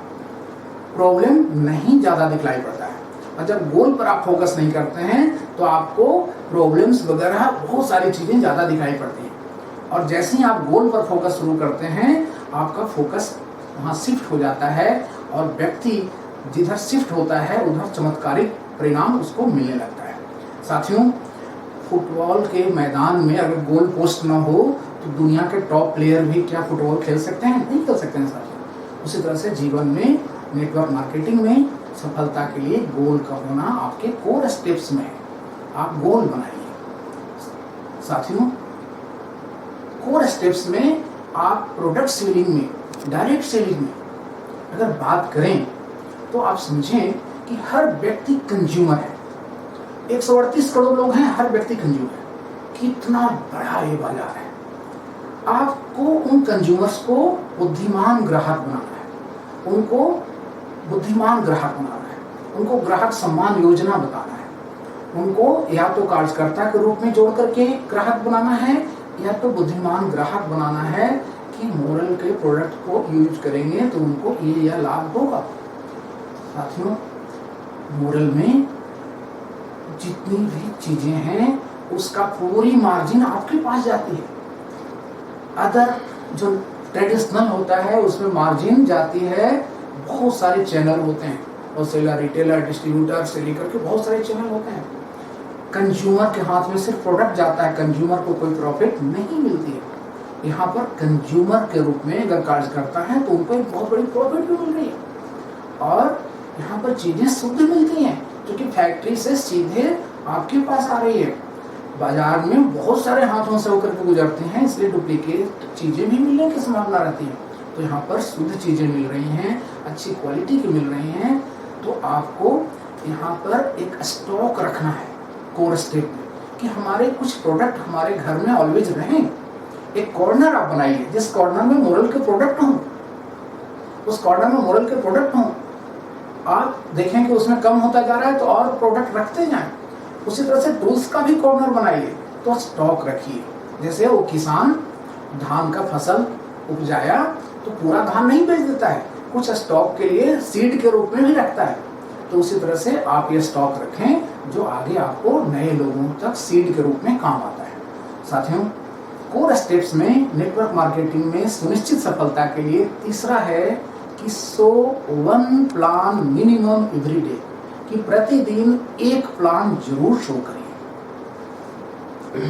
प्रॉब्लम नहीं ज्यादा दिखलाई पड़ता है। और जब गोल पर आप फोकस नहीं करते हैं तो आपको प्रॉब्लम्स वगैरह बहुत सारी चीजें ज्यादा दिखाई पड़ती हैं। और जैसे ही आप गोल पर फोकस शुरू करते हैं आपका फोकस वहां शिफ्ट हो जाता है और व्यक्ति जिधर शिफ्ट होता है उधर चमत्कारिक परिणाम उसको मिलने लगता है। साथियों, फुटबॉल के मैदान में अगर गोल पोस्ट न हो तो दुनिया के टॉप प्लेयर भी क्या फुटबॉल खेल सकते हैं? नहीं खेल सकते हैं साथियों। उसी तरह से जीवन में, नेटवर्क मार्केटिंग में सफलता के लिए गोल का होना आपके कोर स्टेप्स में है। आप गोल बनाइए। साथियों, कोर स्टेप्स में आप प्रोडक्ट सेलिंग में, डायरेक्ट सेलिंग में अगर बात करें तो आप समझें कि हर व्यक्ति कंज्यूमर है। 138 करोड़ लोग हैं, हर व्यक्ति कंज्यूमर है। कितना बड़ा ये बाजार है। आपको उन कंज्यूमर्स को बुद्धिमान ग्राहक बनाना है, उनको बुद्धिमान ग्राहक बनाना है, उनको ग्राहक सम्मान योजना बताना है, उनको या तो कार्यकर्ता के रूप में जोड़ करके ग्राहक बनाना है या तो बुद्धिमान ग्राहक बनाना है कि मोरल के प्रोडक्ट को यूज करेंगे तो उनको ये या लाभ होगा। साथियों, मोरल में जितनी भी चीजें हैं उसका पूरी मार्जिन आपके पास जाती है। अदर जो ट्रेडिशनल होता है उसमें मार्जिन जाती है, बहुत सारे चैनल होते हैं, होलसेलर, रिटेलर, डिस्ट्रीब्यूटर से लेकर के बहुत सारे चैनल होते हैं। कंज्यूमर के हाथ में सिर्फ प्रोडक्ट जाता है, कंज्यूमर को कोई प्रॉफिट नहीं मिलती है। यहाँ पर कंज्यूमर के रूप में अगर कार्य करता है तो उनको एक बहुत बड़ी प्रॉफिट भी मिल रही है और यहाँ पर चीजें शुद्ध मिलती हैं क्योंकि फैक्ट्री से सीधे आपके पास आ रही है। बाजार में बहुत सारे हाथों से होकर के गुजरते हैं, इसलिए डुप्लीकेट चीजें भी मिलने की संभावना रहती है। तो यहाँ पर शुद्ध चीजें मिल रही हैं, अच्छी क्वालिटी की मिल रही हैं। तो आपको यहाँ पर एक स्टॉक रखना है कोर स्टेप में, कि हमारे कुछ प्रोडक्ट हमारे घर में ऑलवेज रहें। एक कॉर्नर आप बनाइए जिस कॉर्नर में मोरल के प्रोडक्ट हों, उस कॉर्नर में मोरल के प्रोडक्ट हों। आप देखें कि उसमें कम होता जा रहा है तो और प्रोडक्ट रखते जाएं। उसी तरह से टूल्स का भी कॉर्नर बनाइए, तो स्टॉक रखिए। जैसे वो किसान धान का फसल उपजाया तो पूरा धान नहीं बेच देता है, कुछ स्टॉक के लिए सीड के रूप में भी रखता है। तो उसी तरह से आप ये स्टॉक रखें जो आगे आपको नए लोगों तक सीड के रूप में काम आता है। साथियों, कोर स्टेप्स में नेटवर्क मार्केटिंग में सुनिश्चित सफलता के लिए तीसरा है कि so one plan minimum every day, कि प्रतिदिन एक प्लान जरूर शो करिए।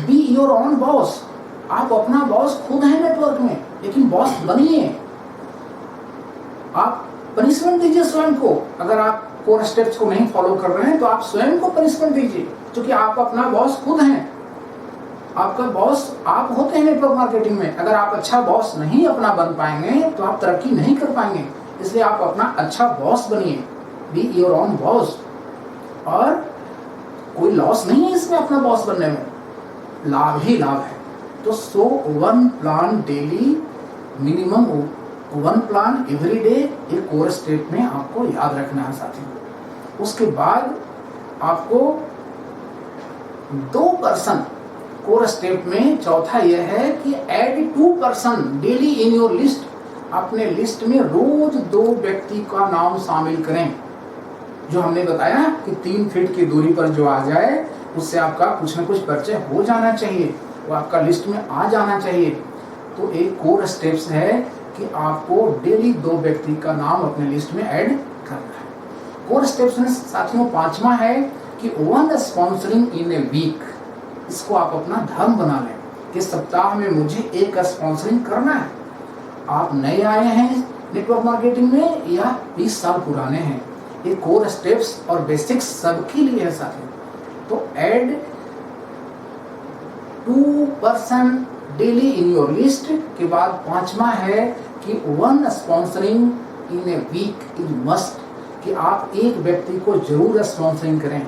बी योर ओन बॉस, आप अपना बॉस खुद हैं नेटवर्क में, लेकिन बॉस बनिए। आप पनिशमेंट दीजिए स्वयं को। अगर आप कोर स्टेप्स को नहीं फॉलो कर रहे हैं तो आप स्वयं को पनिशमेंट दीजिए, क्योंकि आप अपना बॉस खुद हैं। आपका बॉस आप होते हैं नेटवर्क मार्केटिंग में। अगर आप अच्छा बॉस नहीं अपना बन पाएंगे तो आप तरक्की नहीं कर पाएंगे। इसलिए आप अपना अच्छा बॉस बनिए, बी योर ओन बॉस। और कोई लॉस नहीं है इसमें अपना बॉस बनने में, लाभ ही लाभ है। तो so one plan daily, minimum one plan every day, ये कोर स्टेप में आपको याद रखना है साथियों। उसके बाद आपको 2 पर्सन कोर स्टेप में चौथा यह है कि add 2 person daily in your list. अपने लिस्ट में रोज 2 व्यक्ति का नाम शामिल करें। जो हमने बताया कि 3 फीट की दूरी पर जो आ जाए उससे आपका कुछ न कुछ परिचय हो जाना चाहिए, वो आपका लिस्ट में आ जाना चाहिए। तो एक कोर स्टेप्स है कि आपको डेली 2 व्यक्ति का नाम अपने लिस्ट में ऐड करना है। कोर स्टेप्स में साथियों 5वां है कि 1 स्पॉन्सरिंग इन ए वीक। इसको आप अपना धर्म बना लें कि सप्ताह में मुझे 1 स्पॉन्सरिंग करना है। आप नए आए हैं नेटवर्क मार्केटिंग में या 20 साल पुराने हैं, ये कोर स्टेप्स और बेसिक्स सबके लिए है साथियों। तो add 2 person daily in your list के बाद 5वां है कि 1 sponsoring in a week is must, कि आप एक व्यक्ति को जरूर स्पॉन्सरिंग करें।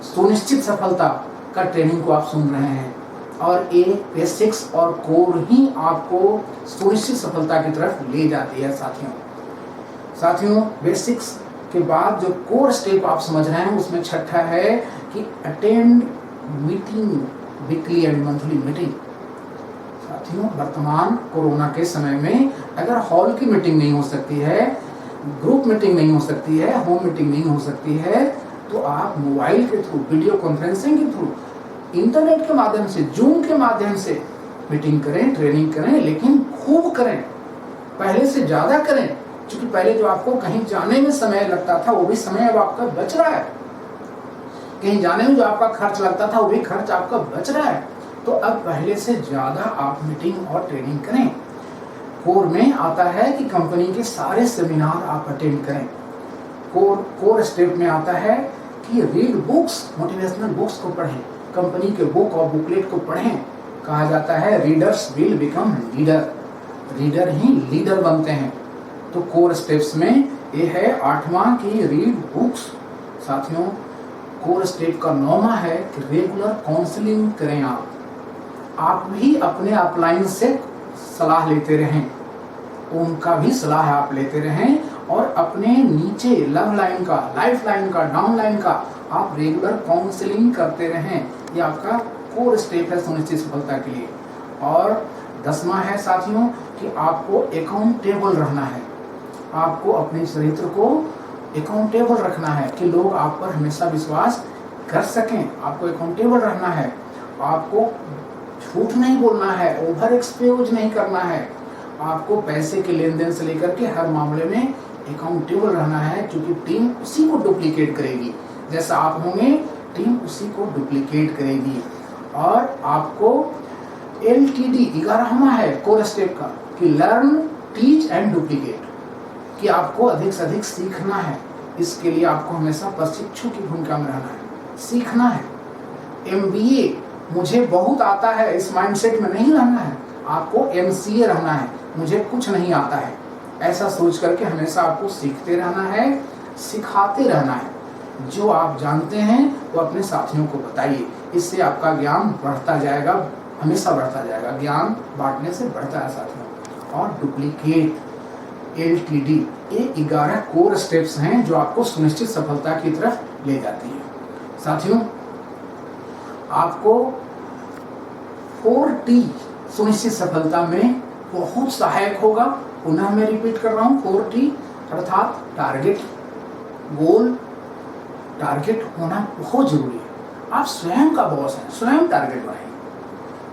सुनिश्चित सफलता का ट्रेनिंग को आप सुन रहे हैं, और ये बेसिक्स और कोर ही आपको सुनिश्चित सफलता की तरफ ले जाती है साथियों। बेसिक्स के बाद जो कोर स्टेप आप समझ रहे हैं उसमें छठा है कि attend meeting, weekly and monthly meeting. साथियों, वर्तमान कोरोना के समय में अगर हॉल की मीटिंग नहीं हो सकती है, ग्रुप मीटिंग नहीं हो सकती है, होम मीटिंग नहीं हो सकती है, तो आप मोबाइल के थ्रू, वीडियो कॉन्फ्रेंसिंग के थ्रू, इंटरनेट के माध्यम से, जूम के माध्यम से मीटिंग करें, ट्रेनिंग करें, लेकिन खूब करें, पहले से ज्यादा करें। क्योंकि पहले जो आपको कहीं जाने में समय लगता था वो भी समय अब आपका बच रहा है। कहीं जाने में जो आपका खर्च लगता था वो भी खर्च आपका बच रहा है। तो अब पहले से ज्यादा आप मीटिंग और ट्रेनिंग करें। कोर में आता है कि कंपनी के सारे सेमिनार आप अटेंड करें। कोर स्टेप में आता है कि रीड बुक्स, मोटिवेशनल बुक्स को पढ़ें, कंपनी के बुक और बुकलेट को पढ़ें। कहा जाता है readers will become leader, reader he leader बनते हैं। तो कोर स्टेप्स में ये है 8वां की रीड बुक्स। साथियों, कोर स्टेप का 9वां है कि रेगुलर काउंसलिंग करें। आप भी अपने अपलाइन से सलाह लेते रहें, उनका भी सलाह आप लेते रहें, और अपने नीचे लव लाइन का, लाइफ लाइन का, डाउन लाइन का आप रेगुलर काउंसलिंग करते रहें। ये आपका कोर स्टेप है सुनिश्चित सफलता के लिए। और 10वां है साथियों कि आपको अकाउंटेबल रहना है। आपको अपने चरित्र को अकाउंटेबल रखना है कि लोग आप पर हमेशा विश्वास कर सकें। आपको अकाउंटेबल रहना है, आपको झूठ नहीं बोलना है, ओवर एक्सपोज नहीं करना है। आपको पैसे के लेन देन से लेकर के हर मामले में अकाउंटेबल रहना है, क्योंकि टीम उसी को डुप्लीकेट करेगी। जैसा आप होंगे टीम उसी को डुप्लीकेट करेगी। और आपको LTD 11वां है कोर स्टेप का कि लर्न, टीच एंड डुप्लीकेट, कि आपको अधिक से अधिक सीखना है। इसके लिए आपको हमेशा प्रशिक्षु की भूमिका में रहना है, सीखना है। MBA मुझे बहुत आता है इस माइंडसेट में नहीं रहना है। आपको MCA रहना है, मुझे कुछ नहीं आता है, ऐसा सोच करके हमेशा आपको सीखते रहना है, सिखाते रहना है। जो आप जानते हैं वो अपने साथियों को बताइए। इससे आपका ज्ञान बढ़ता जाएगा, हमेशा बढ़ता जाएगा। ज्ञान बांटने से बढ़ता है साथियों। और डुप्लीकेट LTD, ये 11 कोर स्टेप्स हैं जो आपको सुनिश्चित सफलता की तरफ ले जाती है। साथियों, आपको 4T सुनिश्चित सफलता में बहुत सहायक होगा। पुनः मैं रिपीट कर रहा हूं, 4T अर्थात टारगेट, गोल, टारगेट होना बहुत जरूरी है। आप स्वयं का बॉस हैं, स्वयं टारगेट बनाइए।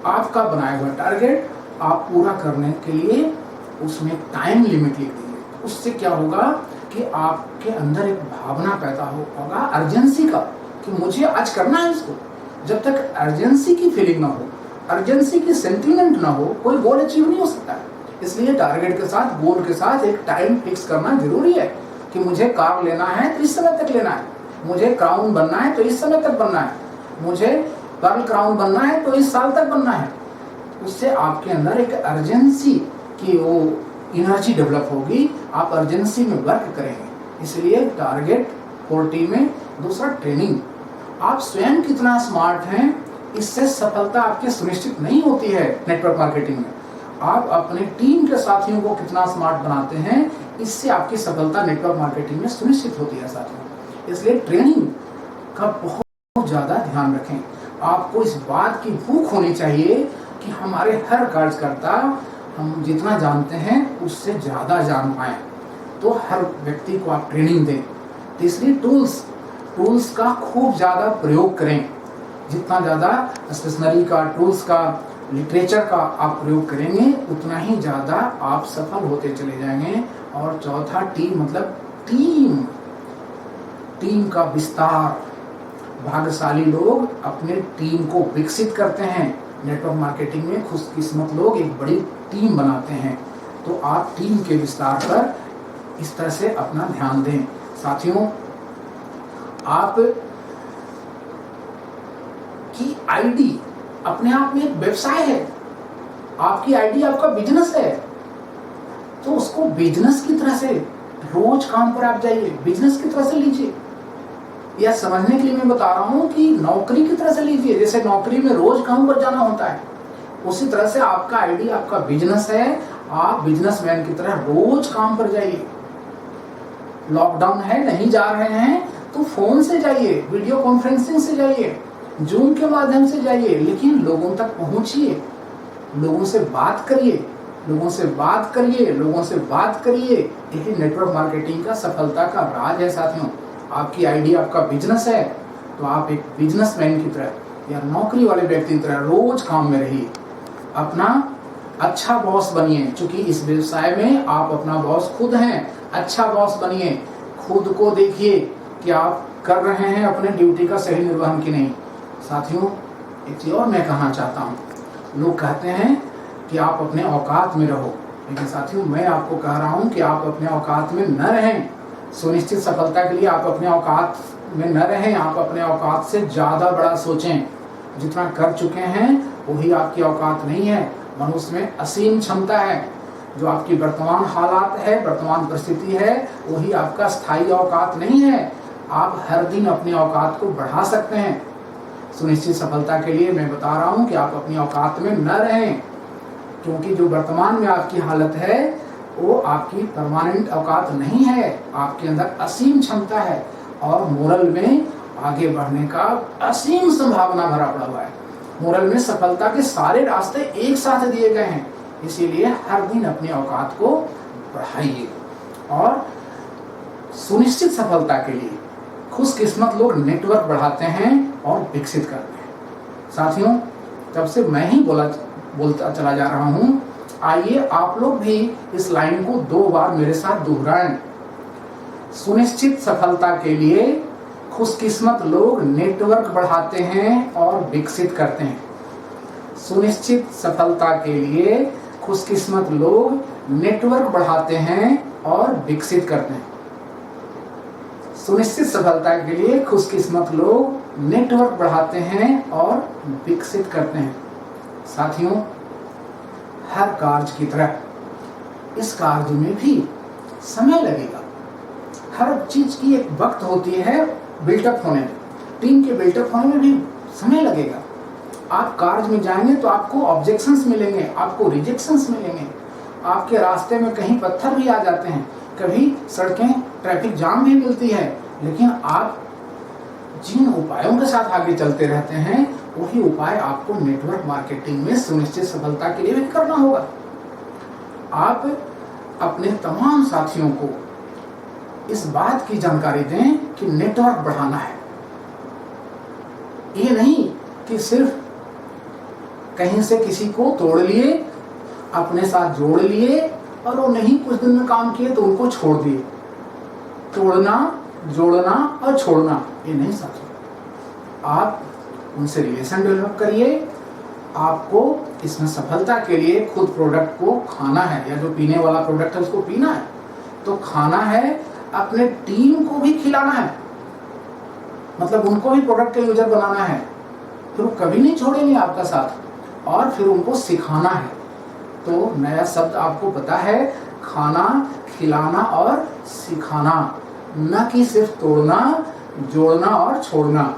आपका बनाया हुआ टारगेट आप पूरा करने के लिए उसमें टाइम लिमिट लिख दीजिए। उससे क्या होगा कि आपके अंदर एक भावना पैदा होगा अर्जेंसी का, कि मुझे आज करना है इसको। जब तक अर्जेंसी की फीलिंग ना हो, अर्जेंसी की सेंटीमेंट ना हो, कोई गोल अचीव नहीं हो सकता है। इसलिए टारगेट के साथ, गोल के साथ एक टाइम फिक्स करना जरूरी है कि मुझे कार लेना है तो इस समय तक लेना है, मुझे क्राउन बनना है तो इस समय तक बनना है, मुझे पर्ल क्राउन बनना है तो इस साल तक बनना है। उससे आपके अंदर एक अर्जेंसी की वो एनर्जी डेवलप होगी, आप अर्जेंसी में वर्क करेंगे। इसलिए टारगेट 4T में। दूसरा, ट्रेनिंग। आप स्वयं कितना स्मार्ट हैं, इससे सफलता आपकी सुनिश्चित नहीं होती है नेटवर्क मार्केटिंग में। आप अपने टीम के साथियों को कितना स्मार्ट बनाते हैं, इससे आपकी सफलता नेटवर्क मार्केटिंग में सुनिश्चित होती है साथियों। इसलिए ट्रेनिंग का बहुत ज्यादा ध्यान रखें। आपको इस बात की भूख होनी चाहिए कि हमारे हर कार्यकर्ता हम जितना जानते हैं उससे ज्यादा जान पाए, तो हर व्यक्ति को आप ट्रेनिंग दें। तीसरी, टूल्स का खूब ज्यादा प्रयोग करें। जितना ज्यादा स्टेशनरी का, टूल्स का, लिटरेचर का आप प्रयोग करेंगे, उतना ही ज्यादा आप सफल होते चले जाएंगे। और चौथा, टीम, मतलब टीम का विस्तार। भाग्यशाली लोग अपने टीम को विकसित करते हैं। नेटवर्क मार्केटिंग में खुशकिस्मत लोग एक बड़ी टीम बनाते हैं। तो आप टीम के विस्तार पर इस तरह से अपना ध्यान दें। साथियों, आप की आईडी अपने आप में एक व्यवसाय है। आपकी आईडी आपका बिजनेस है, तो उसको बिजनेस की तरह से रोज काम पर आप जाइए, बिजनेस की तरह से लीजिए। यह समझने के लिए मैं बता रहा हूं कि नौकरी की तरह से लीजिए। जैसे नौकरी में रोज काम पर जाना होता है, उसी तरह से आपका आईडी आपका बिजनेस है। आप बिजनेसमैन की तरह रोज काम पर जाइए। लॉकडाउन है, नहीं जा रहे हैं तो फोन से जाइए, वीडियो कॉन्फ्रेंसिंग से जाइए, जूम के माध्यम से जाइए, लेकिन लोगों तक पहुंचिए, लोगों से बात करिए, लोगों से बात करिए, लोगों से बात करिए। यही नेटवर्क मार्केटिंग का सफलता का राज है साथियों। आपकी आईडी आपका बिजनेस है, तो आप एक बिजनेसमैन की तरह या नौकरी वाले व्यक्ति की तरह रोज काम में रहिए। अपना अच्छा बॉस बनिए, क्योंकि इस व्यवसाय में आप अपना बॉस खुद हैं। अच्छा बॉस बनिए, खुद को देखिए कि आप कर रहे हैं अपने ड्यूटी का सही निर्वहन की नहीं। साथियों, एक चीज और मैं कहना चाहता हूँ। लोग कहते हैं कि आप अपने औकात में रहो, लेकिन साथियों मैं आपको कह रहा हूँ कि आप अपने औकात में न रहें। सुनिश्चित सफलता के लिए आप अपने औकात में न रहें, आप अपने औकात से ज्यादा बड़ा सोचें। जितना कर चुके हैं वही आपकी औकात नहीं है। मनुष्य में असीम क्षमता है। जो आपकी वर्तमान हालात है, वर्तमान परिस्थिति है, वही आपका स्थायी औकात नहीं है। आप हर दिन अपनी औकात को बढ़ा सकते हैं। सुनिश्चित सफलता के लिए मैं बता रहा हूं कि आप अपनी औकात में न रहें, क्योंकि जो वर्तमान में आपकी हालत है वो आपकी परमानेंट औकात नहीं है। आपके अंदर असीम क्षमता है और मोरल में आगे बढ़ने का असीम संभावना भरा पड़ा हुआ है। मोरल में सफलता के सारे रास्ते एक साथ दिए गए हैं। इसीलिए हर दिन अपनी औकात को बढ़ाइए। और सुनिश्चित सफलता के लिए खुशकिस्मत लोग नेटवर्क बढ़ाते हैं और विकसित करते हैं। साथियों, तब से मैं ही बोलता चला जा रहा हूं। आइए आप लोग भी इस लाइन को 2 बार मेरे साथ दोहराएं। सुनिश्चित सफलता के लिए खुशकिस्मत लोग नेटवर्क बढ़ाते हैं और विकसित करते हैं। सुनिश्चित सफलता के लिए खुशकिस्मत लोग नेटवर्क बढ़ाते हैं और विकसित करते हैं। सुनिश्चित सफलता के लिए खुशकिस्मत लोग नेटवर्क बढ़ाते हैं और विकसित करते हैं। साथियों, हर कार्य की तरह इस कार्य में भी समय लगेगा। हर चीज की एक वक्त होती है बिल्टअप होने में। टीम के बिल्टअप होने में भी समय लगेगा। आप कार्य में जाएंगे तो आपको ऑब्जेक्शंस मिलेंगे, आपको रिजेक्शंस मिलेंगे, आपके रास्ते में कहीं पत्थर भी आ जाते हैं, कभी सड़कें ट्रैफिक जाम भी मिलती है, लेकिन आप जिन उपायों के साथ आगे चलते रहते हैं वही उपाय आपको नेटवर्क मार्केटिंग में सुनिश्चित सफलता के लिए भी करना होगा। आप अपने तमाम साथियों को इस बात की जानकारी दें कि नेटवर्क बढ़ाना है। ये नहीं कि सिर्फ कहीं से किसी को तोड़ लिए, अपने साथ जोड़ लिए और वो नहीं कुछ दिन में काम किए तो उनको छोड़ दिए। तोड़ना, जोड़ना और छोड़ना ये नहीं साथियों। आप उनसे रिलेशन डेवलप करिए। आपको इसमें सफलता के लिए खुद प्रोडक्ट को खाना है, या जो पीने वाला प्रोडक्ट है उसको पीना है तो खाना है, अपने टीम को भी खिलाना है, मतलब उनको भी प्रोडक्ट के यूजर बनाना है। फिर वो कभी नहीं छोड़ेंगे आपका साथ, और फिर उनको सिखाना है। तो नया शब्द आपको पता है, खाना, खिलाना और सिखाना, न कि सिर्फ तोड़ना, जोड़ना और छोड़ना।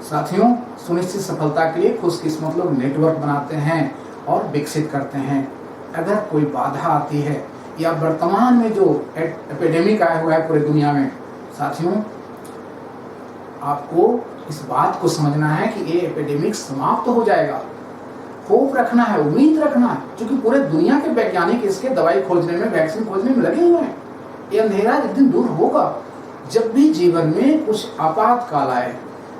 साथियों, सुनिश्चित सफलता के लिए खुशकिस्मत लोग नेटवर्क बनाते हैं और विकसित करते हैं। अगर कोई बाधा आती है या वर्तमान में जो एपिडेमिक आया हुआ है पूरी दुनिया में, साथियों आपको इस बात को समझना है कि ये एपिडेमिक समाप्त हो जाएगा। होप रखना है, उम्मीद रखना है, क्योंकि पूरे दुनिया के वैज्ञानिक इसके दवाई खोजने में, वैक्सीन खोजने में लगे हुए हैं। ये अंधेरा एक दिन दूर होगा। जब भी जीवन में कुछ आपातकाल आए,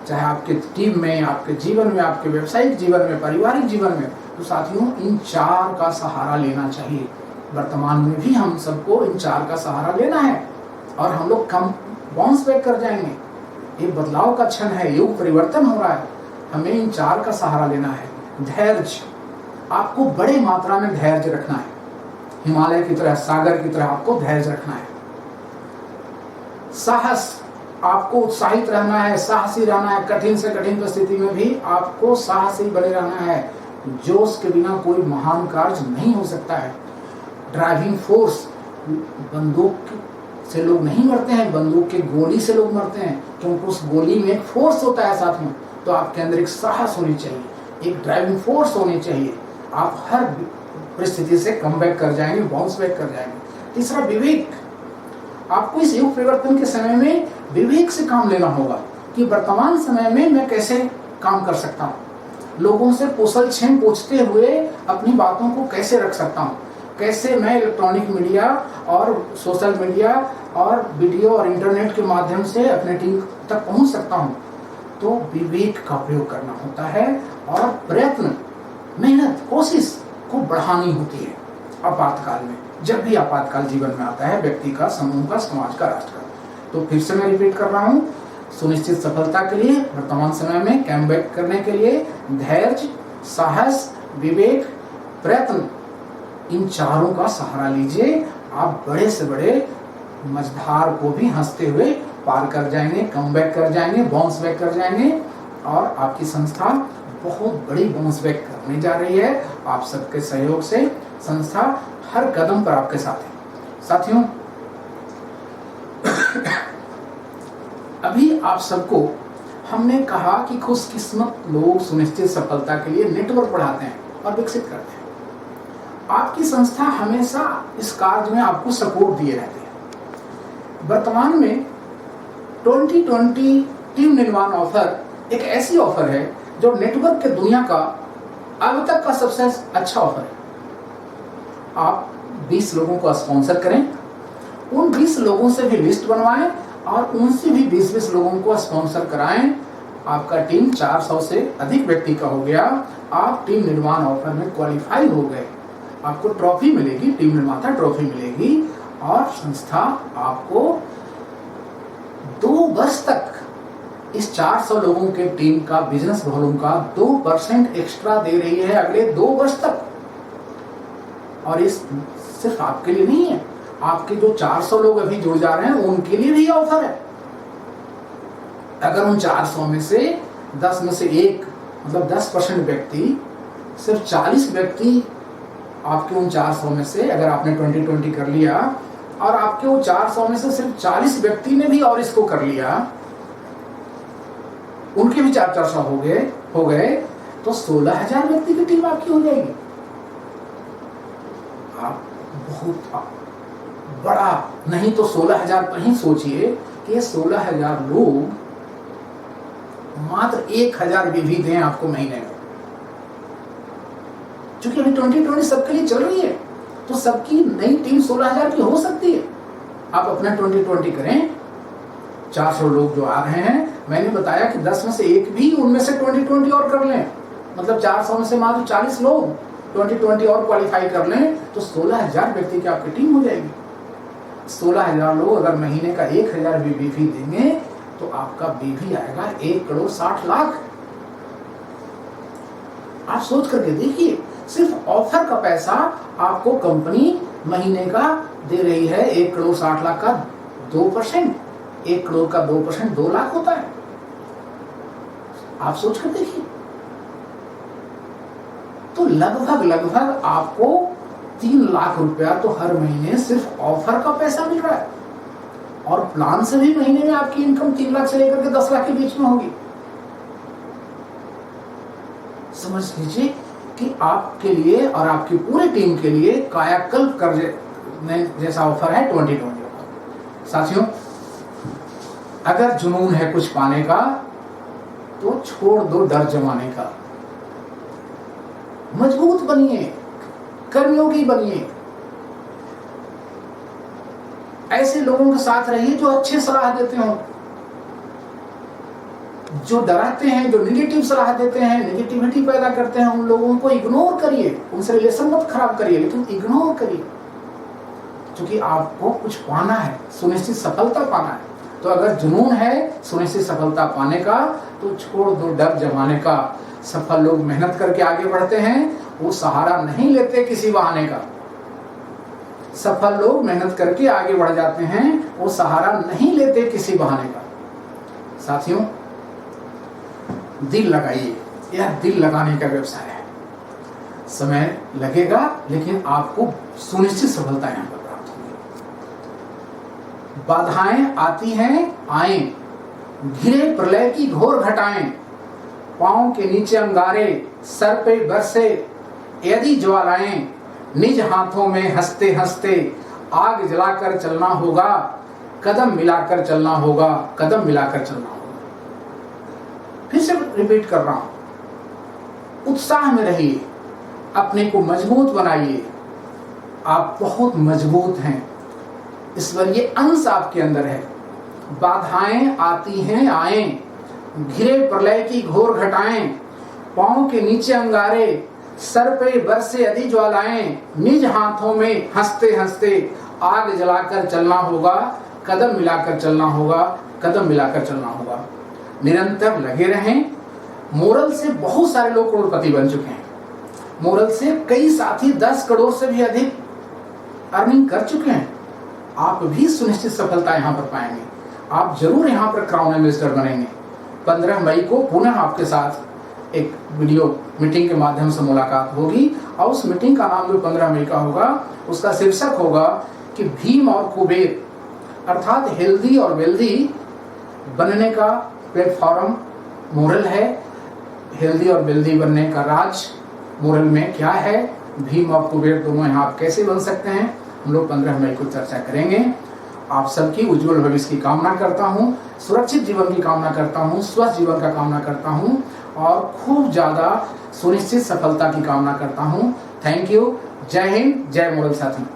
चाहे आपके टीम में, आपके जीवन में, आपके व्यवसायिक जीवन में, पारिवारिक जीवन में, तो साथियों इन 4 का सहारा लेना चाहिए। वर्तमान में भी हम सबको इन 4 का सहारा लेना है और हम लोग कम बाउंस बैक कर जाएंगे। ये बदलाव का क्षण है, युग परिवर्तन हो रहा है, हमें इन 4 का सहारा लेना है। धैर्य, आपको बड़े मात्रा में धैर्य रखना है। हिमालय की तरह, सागर की तरह आपको धैर्य रखना है। साहस, आपको उत्साहित रहना है, साहसी रहना है। कठिन से कठिन परिस्थिति में भी आपको साहसी बने रहना है। जोश के बिना कोई महान कार्य नहीं हो सकता है। ड्राइविंग फोर्स, बंदूक से लोग नहीं मरते हैं, बंदूक के गोली से लोग मरते हैं, क्योंकि उस गोली में एक फोर्स होता है साथ में। तो आपके अंदर एक साहस होनी चाहिए, एक ड्राइविंग फोर्स होनी चाहिए। आप हर परिस्थिति से कम बैक कर जाएंगे, बाउंस बैक कर जाएंगे। तीसरा, विवेक। आपको इस युग परिवर्तन के समय में विवेक से काम लेना होगा कि वर्तमान समय में मैं कैसे काम कर सकता हूँ, लोगों से कुशल-क्षेम पूछते हुए अपनी बातों को कैसे रख सकता हूँ, कैसे मैं इलेक्ट्रॉनिक मीडिया और सोशल मीडिया और वीडियो और इंटरनेट के माध्यम से अपने टीम तक पहुँच सकता हूँ। तो विवेक का प्रयोग करना होता है और प्रयत्न, मेहनत, कोशिश को बढ़ानी होती है आपातकाल में। जब भी आपातकाल जीवन में आता है, व्यक्ति का, समूह का, समाज का, राष्ट्र का। तो फिर से मैं रिपीट कर रहा हूँ, सुनिश्चित सफलता के लिए वर्तमान समय में कम बैक करने के लिए धैर्य, साहस, विवेक, प्रयत्न, इन 4 का सहारा लीजिए। आप बड़े से बड़े मझधार को भी हंसते हुए पार कर जाएंगे, कम बैक कर जाएंगे, बाउंस बैक कर जाएंगे और आपकी संस्था बहुत बड़ी बाउंस बैक करने जा रही है। आप सबके सहयोग से संस्था हर कदम पर आपके साथ है। साथियों, अभी आप सबको हमने कहा कि खुशकिस्मत लोग सुनिश्चित सफलता के लिए नेटवर्क बढ़ाते हैं और विकसित करते हैं। आपकी संस्था हमेशा इस कार्य में आपको सपोर्ट दिए रहते हैं। वर्तमान में 2020 टीम निर्माण ऑफर एक ऐसी ऑफर है जो नेटवर्क के दुनिया का अब तक का सबसे अच्छा ऑफर है। आप 20 लोगों को स्पॉन्सर करें, उन 20 लोगों से भी लिस्ट बनवाएं और उनसे भी 20-20 लोगों को स्पॉन्सर कराएं। आपका टीम 400 से अधिक व्यक्ति का हो गया। आप टीम निर्माण ऑफर में क्वालिफाई हो गए। आपको ट्रॉफी मिलेगी, टीम निर्माता ट्रॉफी मिलेगी और संस्था आपको 2 वर्ष तक इस 400 लोगों के टीम का बिजनेस वॉल्यूम का 2% एक्स्ट्रा दे रही है अगले 2 वर्ष तक। और इस सिर्फ आपके लिए नहीं है, आपके जो 400 लोग अभी जुड़ जा रहे हैं उनके लिए भी ऑफर है। अगर उन 400 में से 10 में से 1 मतलब 10% व्यक्ति, सिर्फ 40 व्यक्ति आपके उन 400 में से, अगर आपने 2020 कर लिया और आपके वो 400 में से सिर्फ 40 व्यक्ति ने भी और इसको कर लिया उनके भी 400 हो गए तो 16,000 व्यक्ति की टीम आपकी हो जाएगी। आप बहुत बड़ा नहीं तो 16,000 पर ही सोचिए कि ये 16,000 लोग मात्र 1,000 भी दें आपको महीने में। क्योंकि अभी 2020 सबके लिए चल रही है, तो सबकी नई टीम 16,000 की हो सकती है। आप अपना 2020 करें। 400 लोग जो आ रहे हैं, मैंने बताया कि 10 में से एक भी उनमें से 2020 और कर लें, मतलब 400 में से मात्र 40 लोग 2020 और क्वालिफाई कर लें तो 16,000 व्यक्ति की आपकी टीम हो जाएगी। 16,000 लोग अगर महीने का 1,000 बीबी देंगे तो आपका बीबी आएगा 1,60,00,000। आप सोच करके देखिए, सिर्फ ऑफर का पैसा आपको कंपनी महीने का दे रही है 1,60,00,000 का 2%। 1 करोड़ का 2% 2 लाख होता है। आप सोच कर देखिए, तो लगभग आपको 3 लाख रुपया तो हर महीने सिर्फ ऑफर का पैसा मिल रहा है, और प्लान से भी महीने में आपकी इनकम 3 लाख से लेकर के 10 लाख के बीच में होगी। समझ लीजिए कि आपके लिए और आपकी पूरी टीम के लिए कायाकल्प करने जैसा ऑफर है 2020। साथियों, अगर जुनून है कुछ पाने का तो छोड़ दो डर जमाने का। मजबूत बनिए, कर्मयोगी बनिए, ऐसे लोगों के साथ रहिए जो अच्छे सलाह देते हो। जो डराते हैं, जो निगेटिव सलाह देते हैं, नेगेटिविटी पैदा करते हैं, उन लोगों को इग्नोर करिए। उनसे रिलेशन मत खराब करिए, लेकिन इग्नोर करिए, क्योंकि आपको कुछ पाना है, सुनिश्चित सफलता पाना है। तो अगर जुनून है सुनिश्चित सफलता पाने का तो छोड़ दो डर जमाने का। सफल लोग मेहनत करके आगे बढ़ते हैं, वो सहारा नहीं लेते किसी बहाने का। सफल लोग मेहनत करके आगे बढ़ जाते हैं, वो सहारा नहीं लेते किसी बहाने का। साथियों, दिल लगाइए, यह दिल लगाने का व्यवसाय है। समय लगेगा, लेकिन आपको सुनिश्चित सफलता यहां पर प्राप्त होगी। बाधाएं आती हैं, आएं, घिरे प्रलय की घोर घटाएं, पांव के नीचे अंगारे, सर पे बरसे यदि ज्वालाएं, निज हाथों में हंसते हंसते आग जलाकर चलना होगा, कदम मिलाकर चलना होगा, कदम मिलाकर चलना होगा। फिर से रिपीट कर रहा हूं, उत्साह में रहिए, अपने को मजबूत बनाइए। आप बहुत मजबूत हैं, ईश्वरीय अंश आपके अंदर है। बाधाएं आती हैं, आएं, घिरे प्रलय की घोर घटाएं, पांव के नीचे अंगारे, सर पे बरसे यदि ज्वालाएं, निज हाथों में हंसते हंसते आग जलाकर चलना होगा, कदम मिलाकर चलना होगा, कदम मिलाकर चलना होगा। निरंतर लगे रहें। मोरल से बहुत सारे लोग करोड़पति बन चुके हैं। मोरल से कई साथी 10 करोड़ से भी अधिक अर्निंग कर चुके हैं। आप भी सुनिश्चित सफलता यहां पर पाएंगे। आप जरूर यहां पर क्राउन इन्वेस्टर बनेंगे। 15 मई को पुनः आपके साथ एक वीडियो मीटिंग के माध्यम से मुलाकात होगी, और उस मीटिंग का नाम जो 15 मई का होगा, उसका शीर्षक होगा कि भीम और कुबेर, अर्थात हेल्दी और वेल्दी बनने का प्लेटफॉर्म मोरल है। हेल्दी और वेल्दी बनने का राज मोरल में क्या है, भीम और कुबेर दोनों यहाँ आप कैसे बन सकते हैं, हम लोग 15 मई को चर्चा करेंगे। आप सबकी उज्जवल भविष्य की कामना करता हूँ, सुरक्षित जीवन की कामना करता हूँ, स्वस्थ जीवन का कामना करता हूँ, और खूब ज्यादा सुनिश्चित सफलता की कामना करता हूँ। Thank you. जय हिंद, जय मोरल साथी।